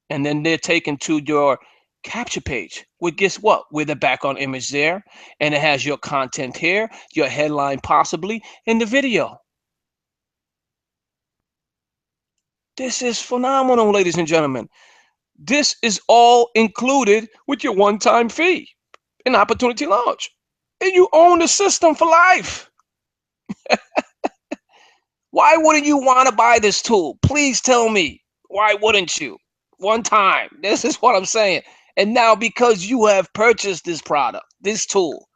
and then they're taken to your capture page, well, guess what? With the background image there, and it has your content here, your headline possibly, in the video. This is phenomenal, ladies and gentlemen. This is all included with your one-time fee in Opportunity Launch. And you own the system for life. Why wouldn't you want to buy this tool? Please tell me. Why wouldn't you? One time. This is what I'm saying. And now, because you have purchased this product, this tool,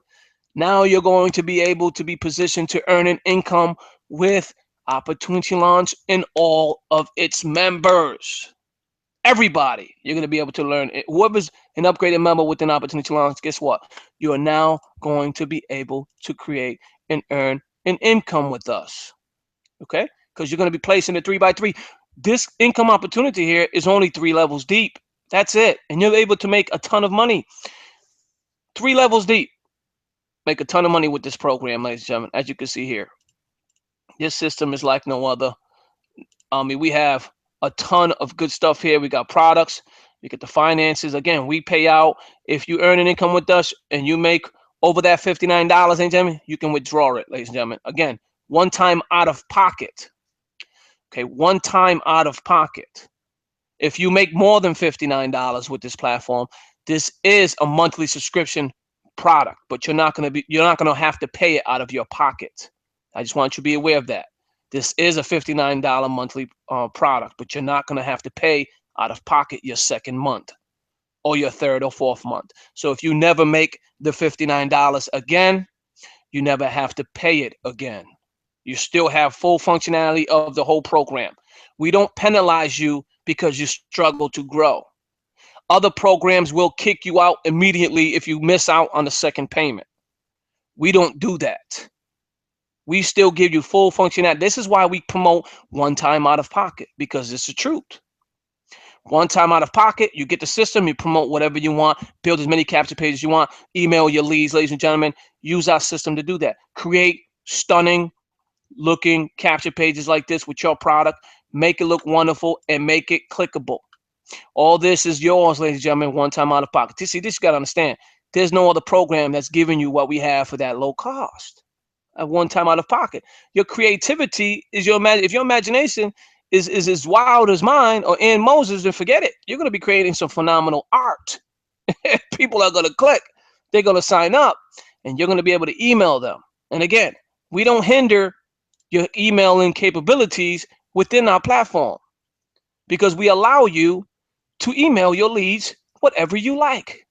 now you're going to be able to be positioned to earn an income with Opportunity Launch and all of its members. Everybody, you're going to be able to learn it. Whoever's an upgraded member within Opportunity Launch, guess what? You are now going to be able to create and earn an income with us. Okay? Because you're going to be placing a 3x3. This income opportunity here is only 3 levels deep. That's it. And you're able to make a ton of money. 3 levels deep. Make a ton of money with this program, ladies and gentlemen, as you can see here. This system is like no other. I mean, we have a ton of good stuff here. We got products. You get the finances. Again, we pay out. If you earn an income with us and you make over that $59, ladies and gentlemen, you can withdraw it, ladies and gentlemen. Again, one time out of pocket. Okay, one time out of pocket. If you make more than $59 with this platform, this is a monthly subscription product, but you're not going to have to pay it out of your pocket. I just want you to be aware of that. This is a $59 monthly product, but you're not going to have to pay out of pocket your second month or your third or fourth month. So if you never make the $59 again, you never have to pay it again. You still have full functionality of the whole program. We don't penalize you because you struggle to grow. Other programs will kick you out immediately if you miss out on the second payment. We don't do that. We still give you full functionality. This is why we promote one time out of pocket, because it's the truth. One time out of pocket, you get the system, you promote whatever you want, build as many capture pages you want, email your leads, ladies and gentlemen. Use our system to do that. Create stunning looking capture pages like this with your product, make it look wonderful, and make it clickable. All this is yours, ladies and gentlemen, one time out of pocket. See, this you got to understand. There's no other program that's giving you what we have for that low cost. At one time out of pocket. Your creativity is your if your imagination is as wild as mine or Ann Moses, then forget it. You're going to be creating some phenomenal art. People are going to click. They're going to sign up, and you're going to be able to email them. And again, we don't hinder your emailing capabilities within our platform because we allow you to email your leads whatever you like.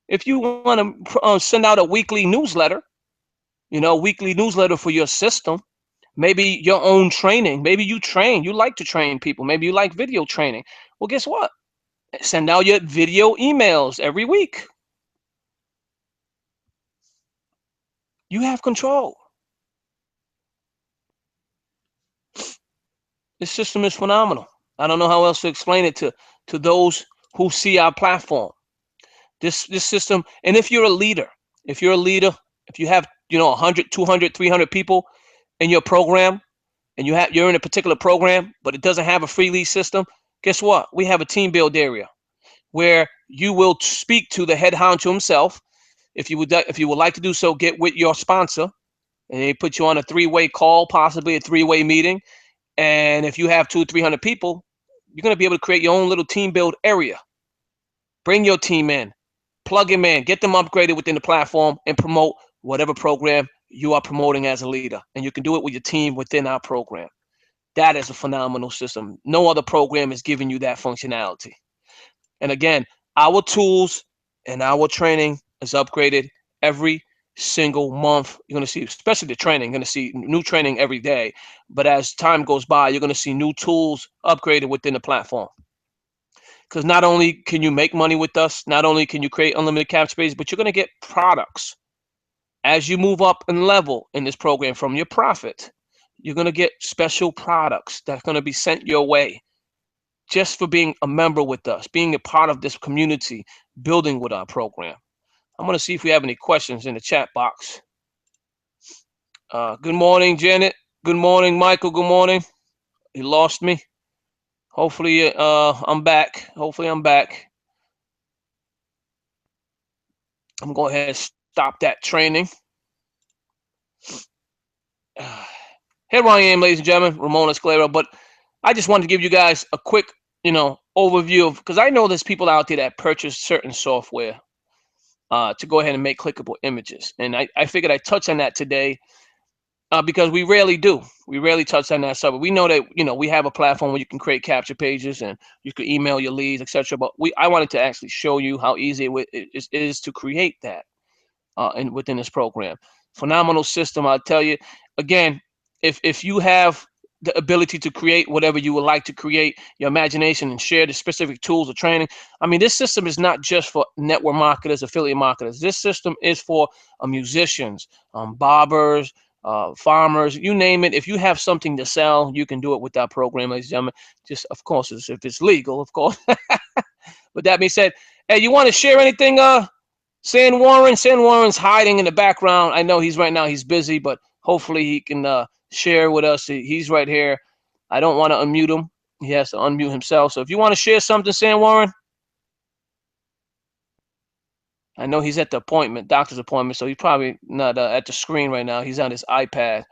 If you want to send out a weekly newsletter, weekly newsletter for your system, maybe your own training, maybe you like to train people, maybe you like video training. Well, guess what? Send out your video emails every week. You have control. This system is phenomenal. I don't know how else to explain it to those who see our platform. This system, and if you're a leader, if you have 100, 200, 300 people in your program, and you're in a particular program, but it doesn't have a free lead system, guess what? We have a team build area where you will speak to the head honcho himself. If you would like to do so, get with your sponsor, and they put you on a 3-way call, possibly a 3-way meeting. And if you have 200, 300 people, you're going to be able to create your own little team build area. Bring your team in, plug them in, get them upgraded within the platform, and promote whatever program you are promoting as a leader. And you can do it with your team within our program. That is a phenomenal system. No other program is giving you that functionality. And again, our tools and our training is upgraded every single month. You're going to see, especially the training, you're going to see new training every day. But as time goes by, you're going to see new tools upgraded within the platform. Because not only can you make money with us, not only can you create unlimited capture pages, but you're going to get products. As you move up in level in this program from your profit, you're going to get special products that's going to be sent your way just for being a member with us, being a part of this community, building with our program. I'm going to see if we have any questions in the chat box. Good morning, Janet. Good morning, Michael. Good morning. You lost me. Hopefully, I'm back. Hopefully, I'm back. I'm going to go ahead and stop that training. Here I am, ladies and gentlemen, Ramon Escalera. But I just wanted to give you guys a quick, overview of, because I know there's people out there that purchase certain software to go ahead and make clickable images. And I figured I'd touch on that today because we rarely do. We rarely touch on that subject. We know that, we have a platform where you can create capture pages and you can email your leads, etc. But I wanted to actually show you how easy it is to create that within this program. Phenomenal system, I'll tell you. Again, if you have the ability to create whatever you would like to create, your imagination, and share the specific tools or training. I mean, this system is not just for network marketers, affiliate marketers. This system is for musicians, barbers, farmers, you name it. If you have something to sell, you can do it with that program, ladies and gentlemen. Just, of course, if it's legal, of course. With that being said, hey, you want to share anything, San Warren? San Warren's hiding in the background. I know he's busy, but hopefully he can share with us. He's right here. I don't want to unmute him. He has to unmute himself. So if you want to share something, San Warren, I know he's at the doctor's appointment, so he's probably not at the screen right now. He's on his iPad.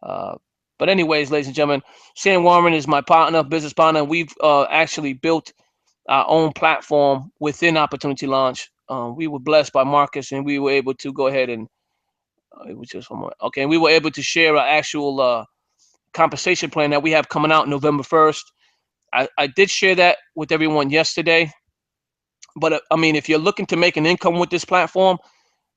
But anyways, ladies and gentlemen, San Warren is my business partner. We've actually built our own platform within Opportunity Launch. We were blessed by Marcus, and we were able to go ahead and it was just one more. Okay, and we were able to share our actual compensation plan that we have coming out November 1st. I did share that with everyone yesterday. But I mean, if you're looking to make an income with this platform,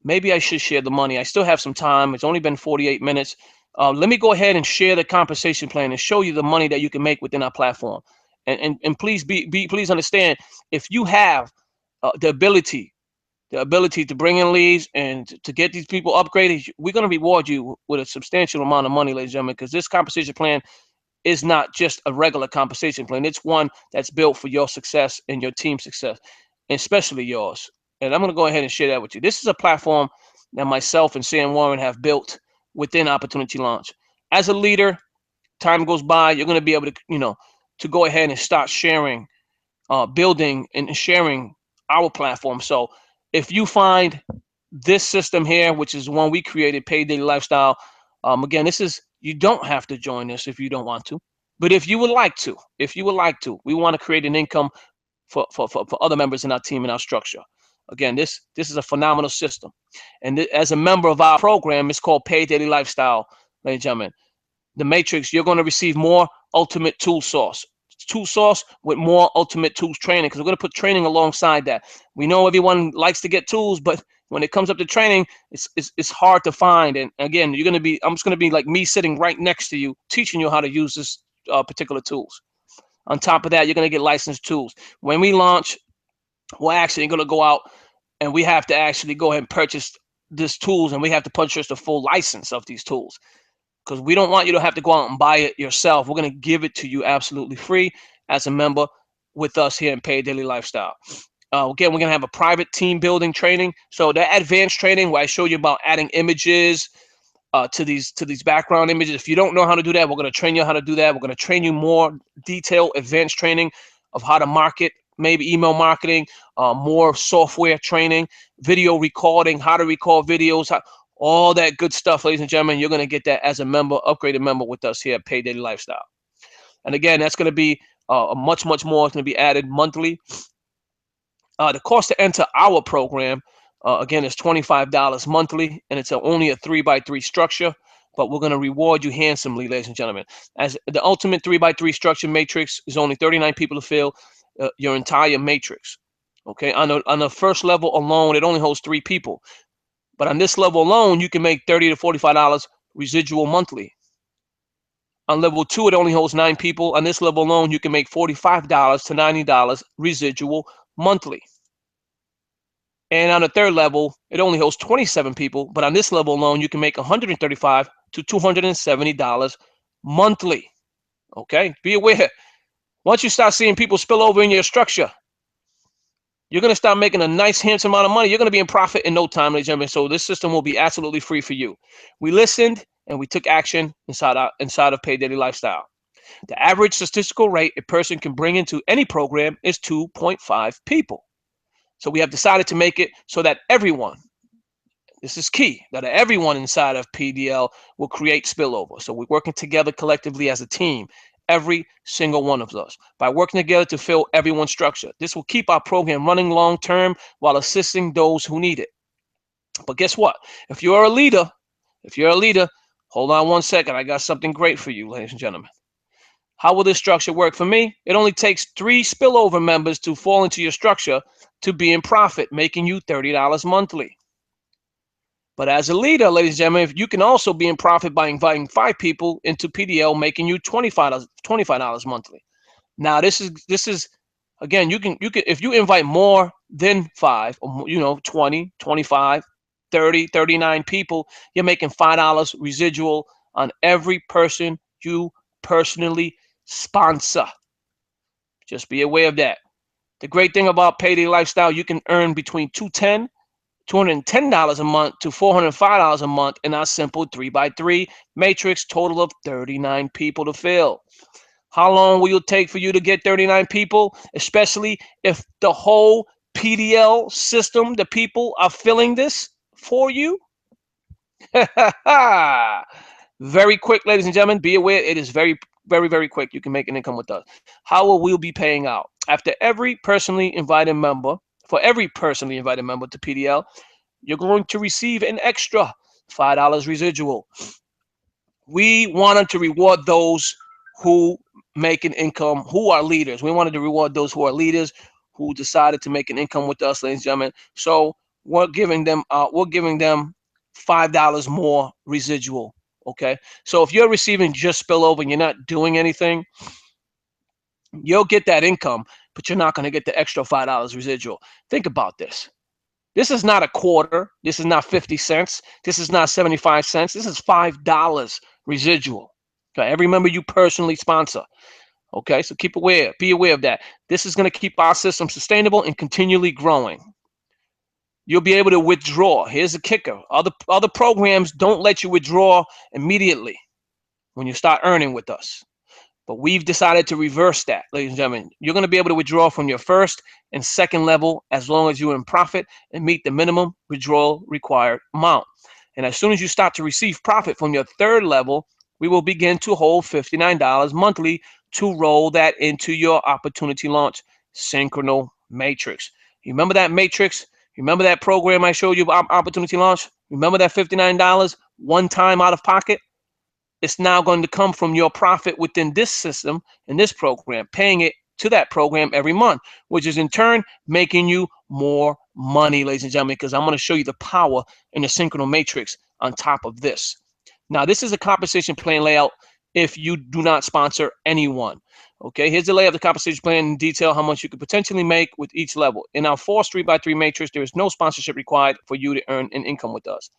maybe I should share the money. I still have some time. It's only been 48 minutes. Let me go ahead and share the compensation plan and show you the money that you can make within our platform. And please please understand, if you have the ability the ability to bring in leads and to get these people upgraded, we're going to reward you with a substantial amount of money, ladies and gentlemen, because this compensation plan is not just a regular compensation plan. It's one that's built for your success and your team's success, and especially yours. And I'm going to go ahead and share that with you. This is a platform that myself and Sam Warren have built within Opportunity Launch. As a leader, time goes by, you're going to be able to, to go ahead and start sharing, building and sharing our platform. So if you find this system here, which is one we created, Paid Daily Lifestyle, again, this is, you don't have to join this if you don't want to. But if you would like to, we want to create an income for other members in our team and our structure. Again, this is a phenomenal system. And as a member of our program, it's called Paid Daily Lifestyle, ladies and gentlemen. The Matrix, you're going to receive more ultimate tool source with more ultimate tools training, because we're going to put training alongside that. We know everyone likes to get tools, but when it comes up to training, it's hard to find. And again, I'm just going to be like me sitting right next to you, teaching you how to use this particular tools. On top of that, you're going to get licensed tools. When we launch, we're actually going to go out and we have to actually go ahead and purchase these tools, and we have to purchase the full license of these tools, because we don't want you to have to go out and buy it yourself. We're going to give it to you absolutely free as a member with us here in Paid Daily Lifestyle. Again, we're going to have a private team building training. So that advanced training where I show you about adding images to these background images. If you don't know how to do that, we're going to train you how to do that. We're going to train you more detailed, advanced training of how to market, maybe email marketing, more software training, video recording, how to record videos, all that good stuff, ladies and gentlemen. You're going to get that as a member, upgraded member with us here at Paid Daily Lifestyle. And again, that's going to be much more. It's going to be added monthly. The cost to enter our program, again, is $25 monthly, and it's only a 3x3 structure, but we're going to reward you handsomely, ladies and gentlemen. As the ultimate 3x3 structure matrix is only 39 people to fill your entire matrix. Okay, on the first level alone, it only holds 3 people. But on this level alone, you can make $30 to $45 residual monthly. On level 2, it only holds 9 people. On this level alone, you can make $45 to $90 residual monthly. And on the third level, it only holds 27 people. But on this level alone, you can make $135 to $270 monthly. Okay, be aware. Once you start seeing people spill over in your structure, you're going to start making a nice, handsome amount of money. You're going to be in profit in no time, ladies and gentlemen. So this system will be absolutely free for you. We listened and we took action inside of Paid Daily Lifestyle. The average statistical rate a person can bring into any program is 2.5 people. So we have decided to make it so that everyone, this is key, that everyone inside of PDL will create spillover. So we're working together collectively as a team, every single one of us, by working together to fill everyone's structure. This will keep our program running long term while assisting those who need it. But guess what? If you're a leader, hold on one second. I got something great for you, ladies and gentlemen. How will this structure work for me? It only takes 3 spillover members to fall into your structure to be in profit, making you $30 monthly. But as a leader, ladies and gentlemen, if you can also be in profit by inviting 5 people into PDL, making you $25 monthly. Now, this is again, you can if you invite more than 5, 20, 25, 30, 39 people, you're making $5 residual on every person you personally sponsor. Just be aware of that. The great thing about Paid Daily Lifestyle, you can earn between $210 a month to $405 a month in our simple 3x3 matrix, total of 39 people to fill. How long will it take for you to get 39 people, especially if the whole PDL system, the people are filling this for you? Very quick, ladies and gentlemen. Be aware, it is very, very, very quick. You can make an income with us. How will we be paying out? After every personally invited member, for every personally invited member to PDL, you're going to receive an extra $5 residual. We wanted to reward those who make an income, who are leaders. We wanted to reward those who are leaders, who decided to make an income with us, ladies and gentlemen. So we're giving them $5 more residual. Okay, so if you're receiving just spillover and you're not doing anything, you'll get that income, but you're not going to get the extra $5 residual. Think about this. This is not a quarter. This is not 50 cents. This is not 75 cents. This is $5 residual. Okay, every member you personally sponsor. Okay, so be aware of that. This is going to keep our system sustainable and continually growing. You'll be able to withdraw. Here's the kicker. Other programs don't let you withdraw immediately when you start earning with us. But we've decided to reverse that, ladies and gentlemen. You're going to be able to withdraw from your first and second level as long as you're in profit and meet the minimum withdrawal required amount. And as soon as you start to receive profit from your third level, we will begin to hold $59 monthly to roll that into your opportunity launch Synchrono Matrix. You remember that matrix? You remember that program I showed you about opportunity launch? Remember that $59 one time out of pocket? It's now going to come from your profit within this system in this program, paying it to that program every month, which is in turn making you more money, ladies and gentlemen, because I'm going to show you the power in the Synchrono Matrix on top of this. Now, this is a compensation plan layout if you do not sponsor anyone. Okay, here's the layout of the compensation plan in detail, how much you could potentially make with each level. In our Force 3x3 matrix, there is no sponsorship required for you to earn an income with us.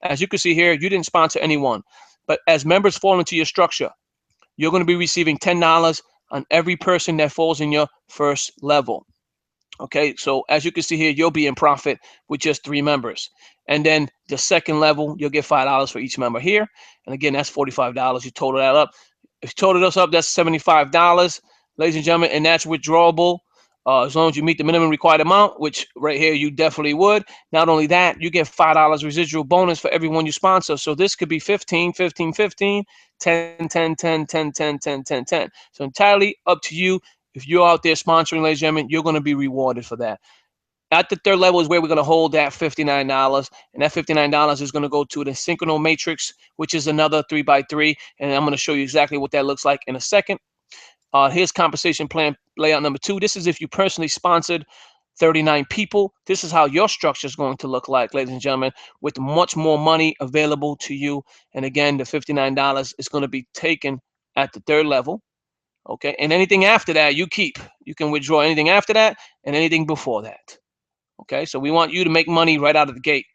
As you can see here, you didn't sponsor anyone, but as members fall into your structure, you're going to be receiving $10 on every person that falls in your first level. Okay, so as you can see here, you'll be in profit with just 3 members. And then the second level, you'll get $5 for each member here. And again, that's $45. You total that up. If you total this up, that's $75, ladies and gentlemen, and that's withdrawable as long as you meet the minimum required amount, which right here you definitely would. Not only that, you get $5 residual bonus for everyone you sponsor. So this could be 15, 15, 15, 10, 10, 10, 10, 10, 10, 10, 10. So entirely up to you. If you're out there sponsoring, ladies and gentlemen, you're going to be rewarded for that. At the third level is where we're going to hold that $59, and that $59 is going to go to the Synchrono Matrix, which is another 3x3, and I'm going to show you exactly what that looks like in a second. Here's compensation plan layout number 2. This is if you personally sponsored 39 people. This is how your structure is going to look like, ladies and gentlemen, with much more money available to you. And again, the $59 is going to be taken at the third level. Okay, and anything after that, you keep. You can withdraw anything after that and anything before that. Okay, so we want you to make money right out of the gate.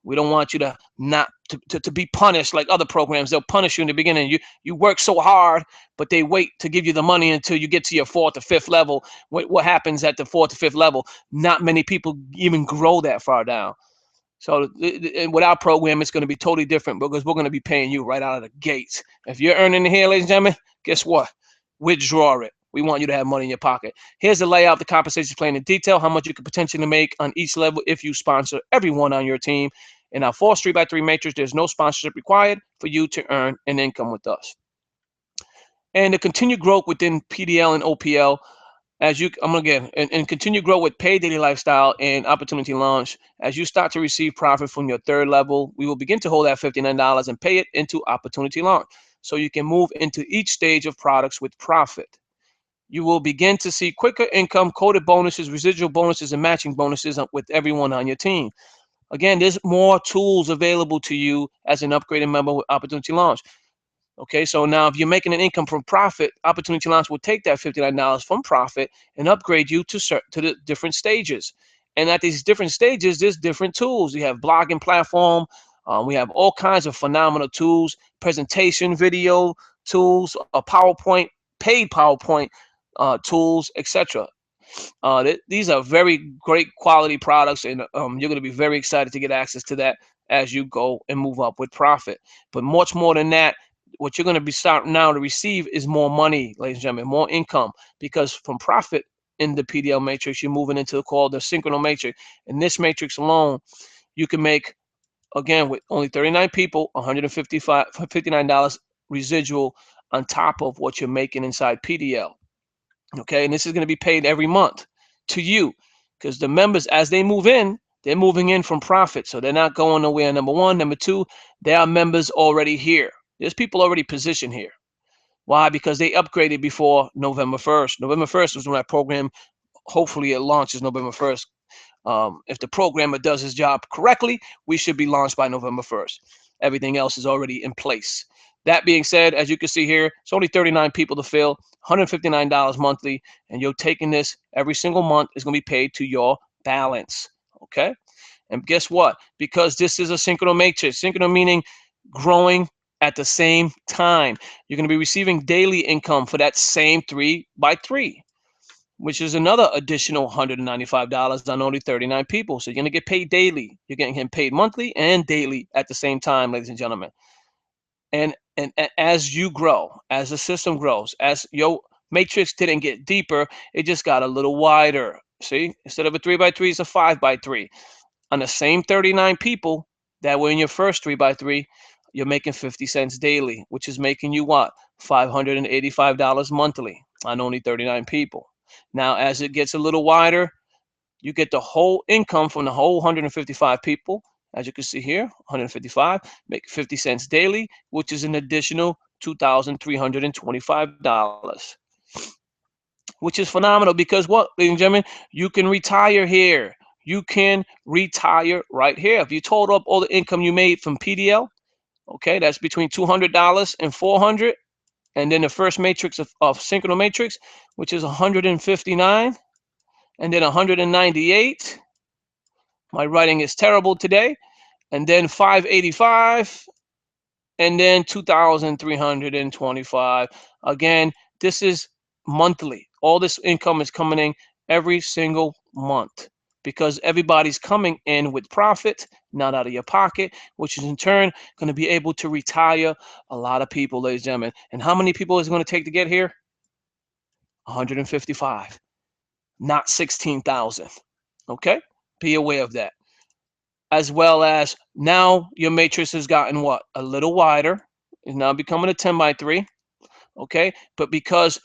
We don't want you to not to be punished like other programs. They'll punish you in the beginning. You work so hard, but they wait to give you the money until you get to your 4th or 5th level. What happens at the 4th or 5th level? Not many people even grow that far down. So with our program, it's going to be totally different because we're going to be paying you right out of the gates. If you're earning here, ladies and gentlemen, guess what? Withdraw it. We want you to have money in your pocket. Here's the layout of the compensation plan in detail, how much you could potentially make on each level if you sponsor everyone on your team. In our Force 3x3 matrix, there's no sponsorship required for you to earn an income with us. And the continued growth within PDL and OPL, and continue grow with Paid Daily Lifestyle and Opportunity Launch. As you start to receive profit from your third level, we will begin to hold that $59 and pay it into Opportunity Launch, so you can move into each stage of products with profit. You will begin to see quicker income, coded bonuses, residual bonuses, and matching bonuses with everyone on your team. Again, there's more tools available to you as an upgraded member with Opportunity Launch. Okay, so now if you're making an income from profit, Opportunity Launch will take that $59 from profit and upgrade you to the different stages. And at these different stages, there's different tools. We have blogging platform. We have all kinds of phenomenal tools, presentation video tools, PowerPoint, paid PowerPoint tools, etc. These are very great quality products, and you're going to be very excited to get access to that as you go and move up with profit. But much more than that, what you're going to be starting now to receive is more money, ladies and gentlemen, more income, because from profit in the PDL matrix, you're moving into the Synchrono Matrix. In this matrix alone, you can make, again, with only 39 people, $59 residual on top of what you're making inside PDL. Okay, and this is going to be paid every month to you, because the members, as they move in, they're moving in from profit, so they're not going nowhere. Number one. Number two, there are members already here. There's people already positioned here. Why? Because they upgraded before November 1st. November 1st was when that program, hopefully it launches November 1st. If the programmer does his job correctly, we should be launched by November 1st. Everything else is already in place. That being said, as you can see here, it's only 39 people to fill, $159 monthly, and you're taking this every single month is going to be paid to your balance. Okay? And guess what? Because this is a synchronous matrix, synchronous meaning growing at the same time, you're going to be receiving daily income for that same 3 by 3, which is another additional $195 on only 39 people. So you're going to get paid daily. You're getting paid monthly and daily at the same time, ladies and gentlemen. And as you grow, as the system grows, as your matrix didn't get deeper, it just got a little wider. See, instead of a 3 by 3, it's a 5 by 3. On the same 39 people that were in your first 3 by 3, you're making 50 cents daily, which is making you what? $585 monthly on only 39 people. Now, as it gets a little wider, you get the whole income from the whole 155 people. As you can see here, 155, make 50 cents daily, which is an additional $2,325, which is phenomenal because what, ladies and gentlemen, you can retire here. You can retire right here. If you total up all the income you made from PDL, okay, that's between $200 and $400, and then the first matrix of synchronous matrix, which is 159, and then 198. My writing is terrible today. And then 585, and then 2,325. Again, this is monthly. All this income is coming in every single month because everybody's coming in with profit, not out of your pocket, which is in turn going to be able to retire a lot of people, ladies and gentlemen. And how many people is it going to take to get here? 155, not 16,000. Okay? Be aware of that. As well as now your matrix has gotten what? A little wider. It's now becoming a 10 by 3. Okay? But because,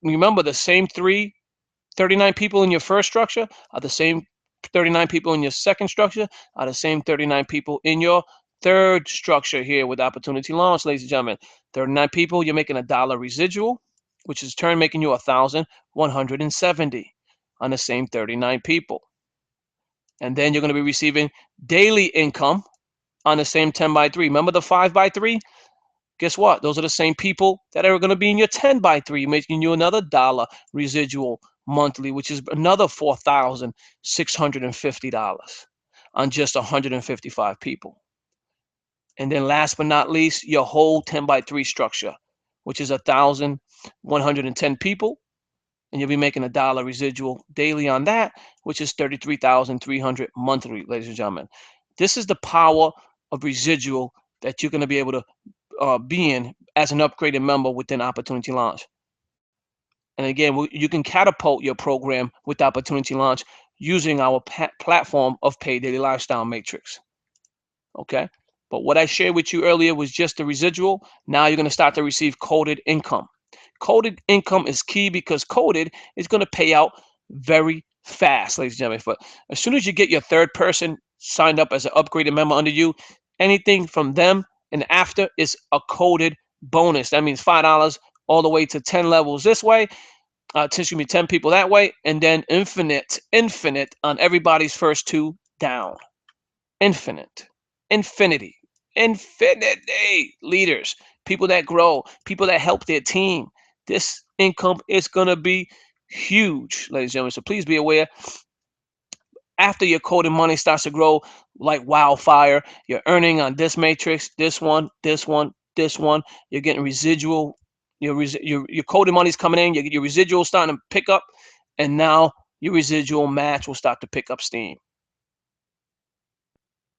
remember, the same 39 people in your first structure are the same 39 people in your second structure, are the same 39 people in your third structure here with Opportunity Launch, ladies and gentlemen. 39 people, you're making $1 residual, which is in turn making you 1,170 on the same 39 people. And then you're going to be receiving daily income on the same 10 by 3. Remember the 5 by 3? Guess what? Those are the same people that are going to be in your 10 by 3, making you another $1 residual monthly, which is another $4,650 on just 155 people. And then last but not least, your whole 10 by 3 structure, which is 1,110 people. And you'll be making $1 residual daily on that, which is 33,300 monthly, ladies and gentlemen. This is the power of residual that you're going to be able to be in as an upgraded member within Opportunity Launch. And again, you can catapult your program with Opportunity Launch using our platform of Paid Daily Lifestyle Matrix. Okay? But what I shared with you earlier was just the residual. Now you're going to start to receive coded income. Coded income is key because coded is going to pay out very fast, ladies and gentlemen. But as soon as you get your third person signed up as an upgraded member under you, anything from them and after is a coded bonus. That means $5 all the way to 10 levels this way. 10 people that way, and then infinite on everybody's first 2 down. Infinity leaders, people that grow, people that help their team. This income is going to be huge, ladies and gentlemen. So please be aware. After your coded money starts to grow like wildfire, you're earning on this matrix, this one. You're getting residual. Your coded money's coming in. Your residual starting to pick up, and now your residual match will start to pick up steam.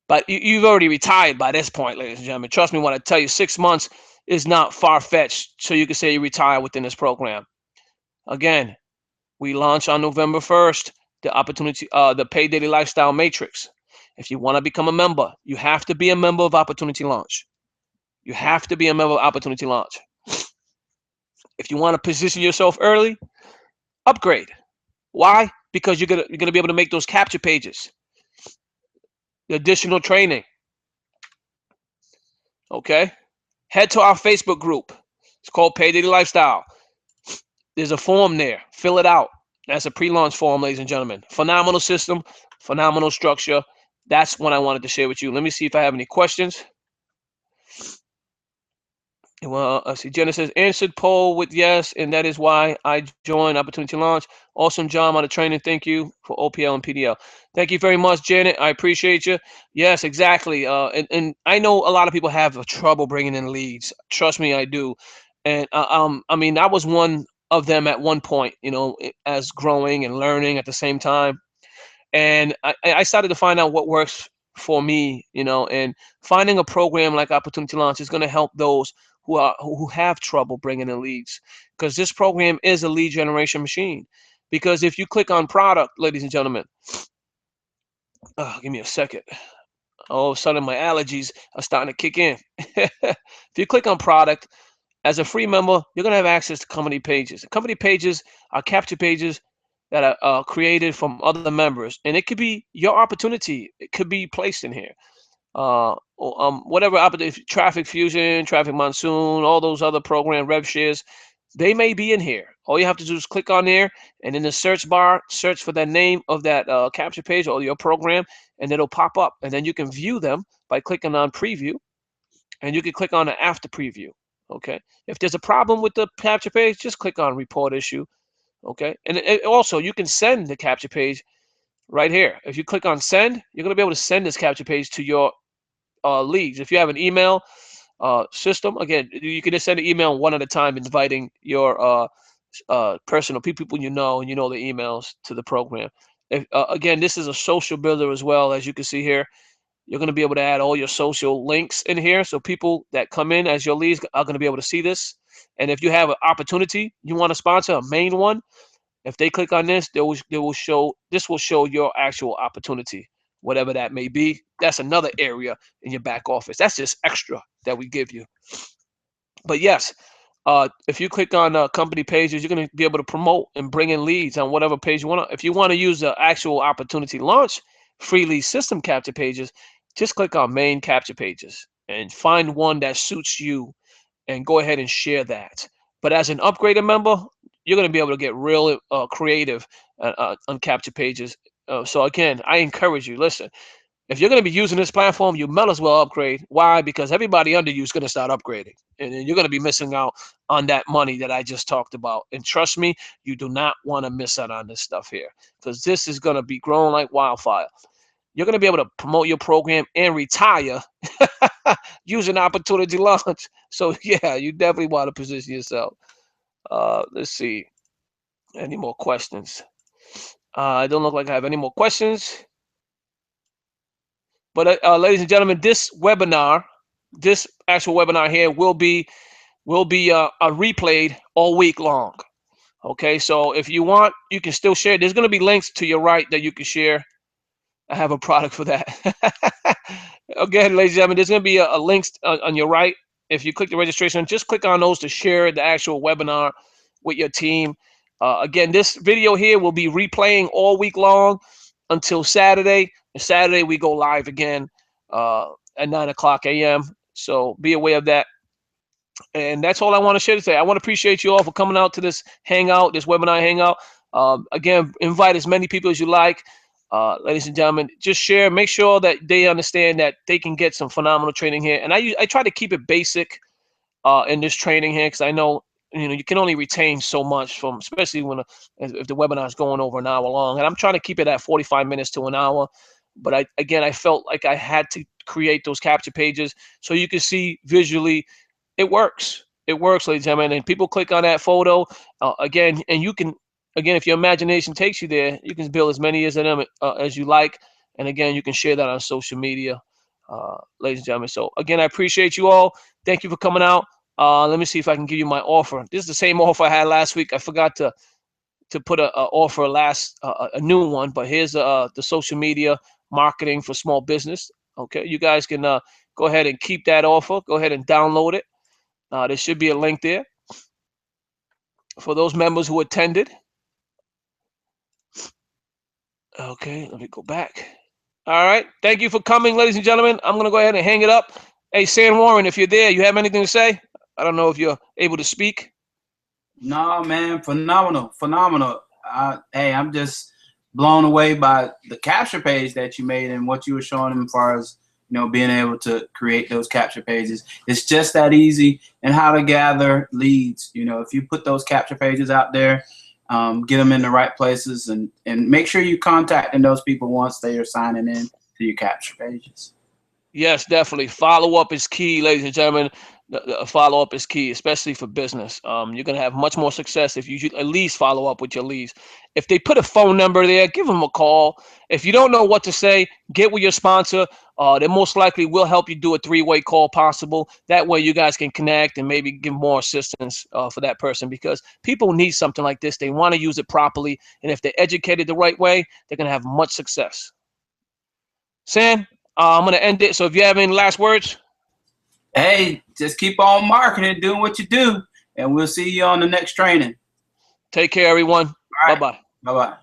But you've already retired by this point, ladies and gentlemen. Trust me when I tell you, 6 months is not far-fetched, so you can say you retire within this program. Again, we launch on November 1st, the Paid Daily Lifestyle Matrix. If you want to become a member, you have to be a member of Opportunity Launch. You have to be a member of Opportunity Launch. If you want to position yourself early, upgrade. Why? Because you're gonna be able to make those capture pages. The additional training. Okay? Head to our Facebook group. It's called Paid Daily Lifestyle. There's a form there. Fill it out. That's a pre-launch form, ladies and gentlemen. Phenomenal system, phenomenal structure. That's what I wanted to share with you. Let me see if I have any questions. Well, I see Jenna says answered poll with yes, and that is why I joined Opportunity Launch. Awesome job on the training. Thank you for OPL and PDL. Thank you very much, Janet. I appreciate you. Yes, exactly. And I know a lot of people have trouble bringing in leads. Trust me, I do. And I mean, I was one of them at one point. You know, as growing and learning at the same time. And I started to find out what works for me, you know, and finding a program like Opportunity Launch is going to help those who have trouble bringing in leads, because this program is a lead generation machine. Because if you click on product, ladies and gentlemen, give me a second. All of a sudden, my allergies are starting to kick in. If you click on product, as a free member, you're going to have access to company pages. Company pages are capture pages that are created from other members, and it could be your opportunity. It could be placed in here. Whatever opportunity, Traffic Fusion, Traffic Monsoon, all those other program rev shares, they may be in here. All you have to do is click on there, and in the search bar, search for the name of that capture page or your program, and it'll pop up. And then you can view them by clicking on preview, and you can click on the after preview. Okay. If there's a problem with the capture page, just click on report issue. Okay. And also, you can send the capture page right here. If you click on send, you're going to be able to send this capture page to your leads. If you have an email system, again, you can just send an email one at a time, inviting your personal people you know, and you know the emails to the program. Again, this is a social builder as well, as you can see here. You're going to be able to add all your social links in here, so people that come in as your leads are going to be able to see this. And if you have an opportunity, you want to sponsor a main one, if they click on this, they will show, this will show your actual opportunity, whatever that may be. That's another area in your back office. That's just extra that we give you. But yes, if you click on company pages, you're going to be able to promote and bring in leads on whatever page you want to. If you want to use the actual Opportunity Launch free lead system capture pages, just click on main capture pages and find one that suits you, and go ahead and share that. But as an upgraded member, you're going to be able to get real creative on capture pages. So again, I encourage you, listen, if you're going to be using this platform, you might as well upgrade. Why? Because everybody under you is going to start upgrading, and then you're going to be missing out on that money that I just talked about. And trust me, you do not want to miss out on this stuff here, because this is going to be growing like wildfire. You're going to be able to promote your program and retire using Opportunity Launch. So yeah, you definitely want to position yourself. Let's see. Any more questions? I don't look like I have any more questions. But ladies and gentlemen, this actual webinar here will be replayed all week long. Okay, so if you want, you can still share. There's going to be links to your right that you can share. I have a product for that. Again, ladies and gentlemen, there's going to be a link on your right. If you click the registration, just click on those to share the actual webinar with your team. Again, this video here will be replaying all week long until Saturday. And Saturday, we go live again at 9 o'clock a.m. So be aware of that. And that's all I want to share today. I want to appreciate you all for coming out to this hangout, this webinar hangout. Again, invite as many people as you like. Ladies and gentlemen, just share. Make sure that they understand that they can get some phenomenal training here. And I try to keep it basic in this training here, because I know you can only retain so much from, especially when if the webinar is going over an hour long. And I'm trying to keep it at 45 minutes to an hour. But I felt like I had to create those capture pages so you can see visually. It works. It works, ladies and gentlemen. And people click on that photo again, and you can, again, if your imagination takes you there, you can build as many as them as you like. And again, you can share that on social media, ladies and gentlemen. So again, I appreciate you all. Thank you for coming out. Let me see if I can give you my offer. This is the same offer I had last week. I forgot to put a offer a new one, but here's the social media marketing for small business. Okay, you guys can go ahead and keep that offer. Go ahead and download it. There should be a link there for those members who attended. Okay, let me go back. All right, thank you for coming, ladies and gentlemen. I'm going to go ahead and hang it up. Hey, San Warren, if you're there, you have anything to say? I don't know if you're able to speak. No, man, phenomenal. Hey, I'm just blown away by the capture page that you made and what you were showing them as far as, being able to create those capture pages. It's just that easy. And how to gather leads. If you put those capture pages out there, get them in the right places, and make sure you contacting those people once they are signing in to your capture pages. Yes, definitely. Follow up is key, ladies and gentlemen. The follow up is key, especially for business. You're going to have much more success if you should at least follow up with your leads. If they put a phone number there, give them a call. If you don't know what to say, get with your sponsor. They most likely will help you do a three-way call possible. That way you guys can connect and maybe give more assistance for that person, because people need something like this. They want to use it properly. And if they're educated the right way, they're going to have much success. Sam, I'm going to end it. So if you have any last words. Hey, just keep on marketing, doing what you do, and we'll see you on the next training. Take care, everyone. All right. Bye-bye. Bye-bye.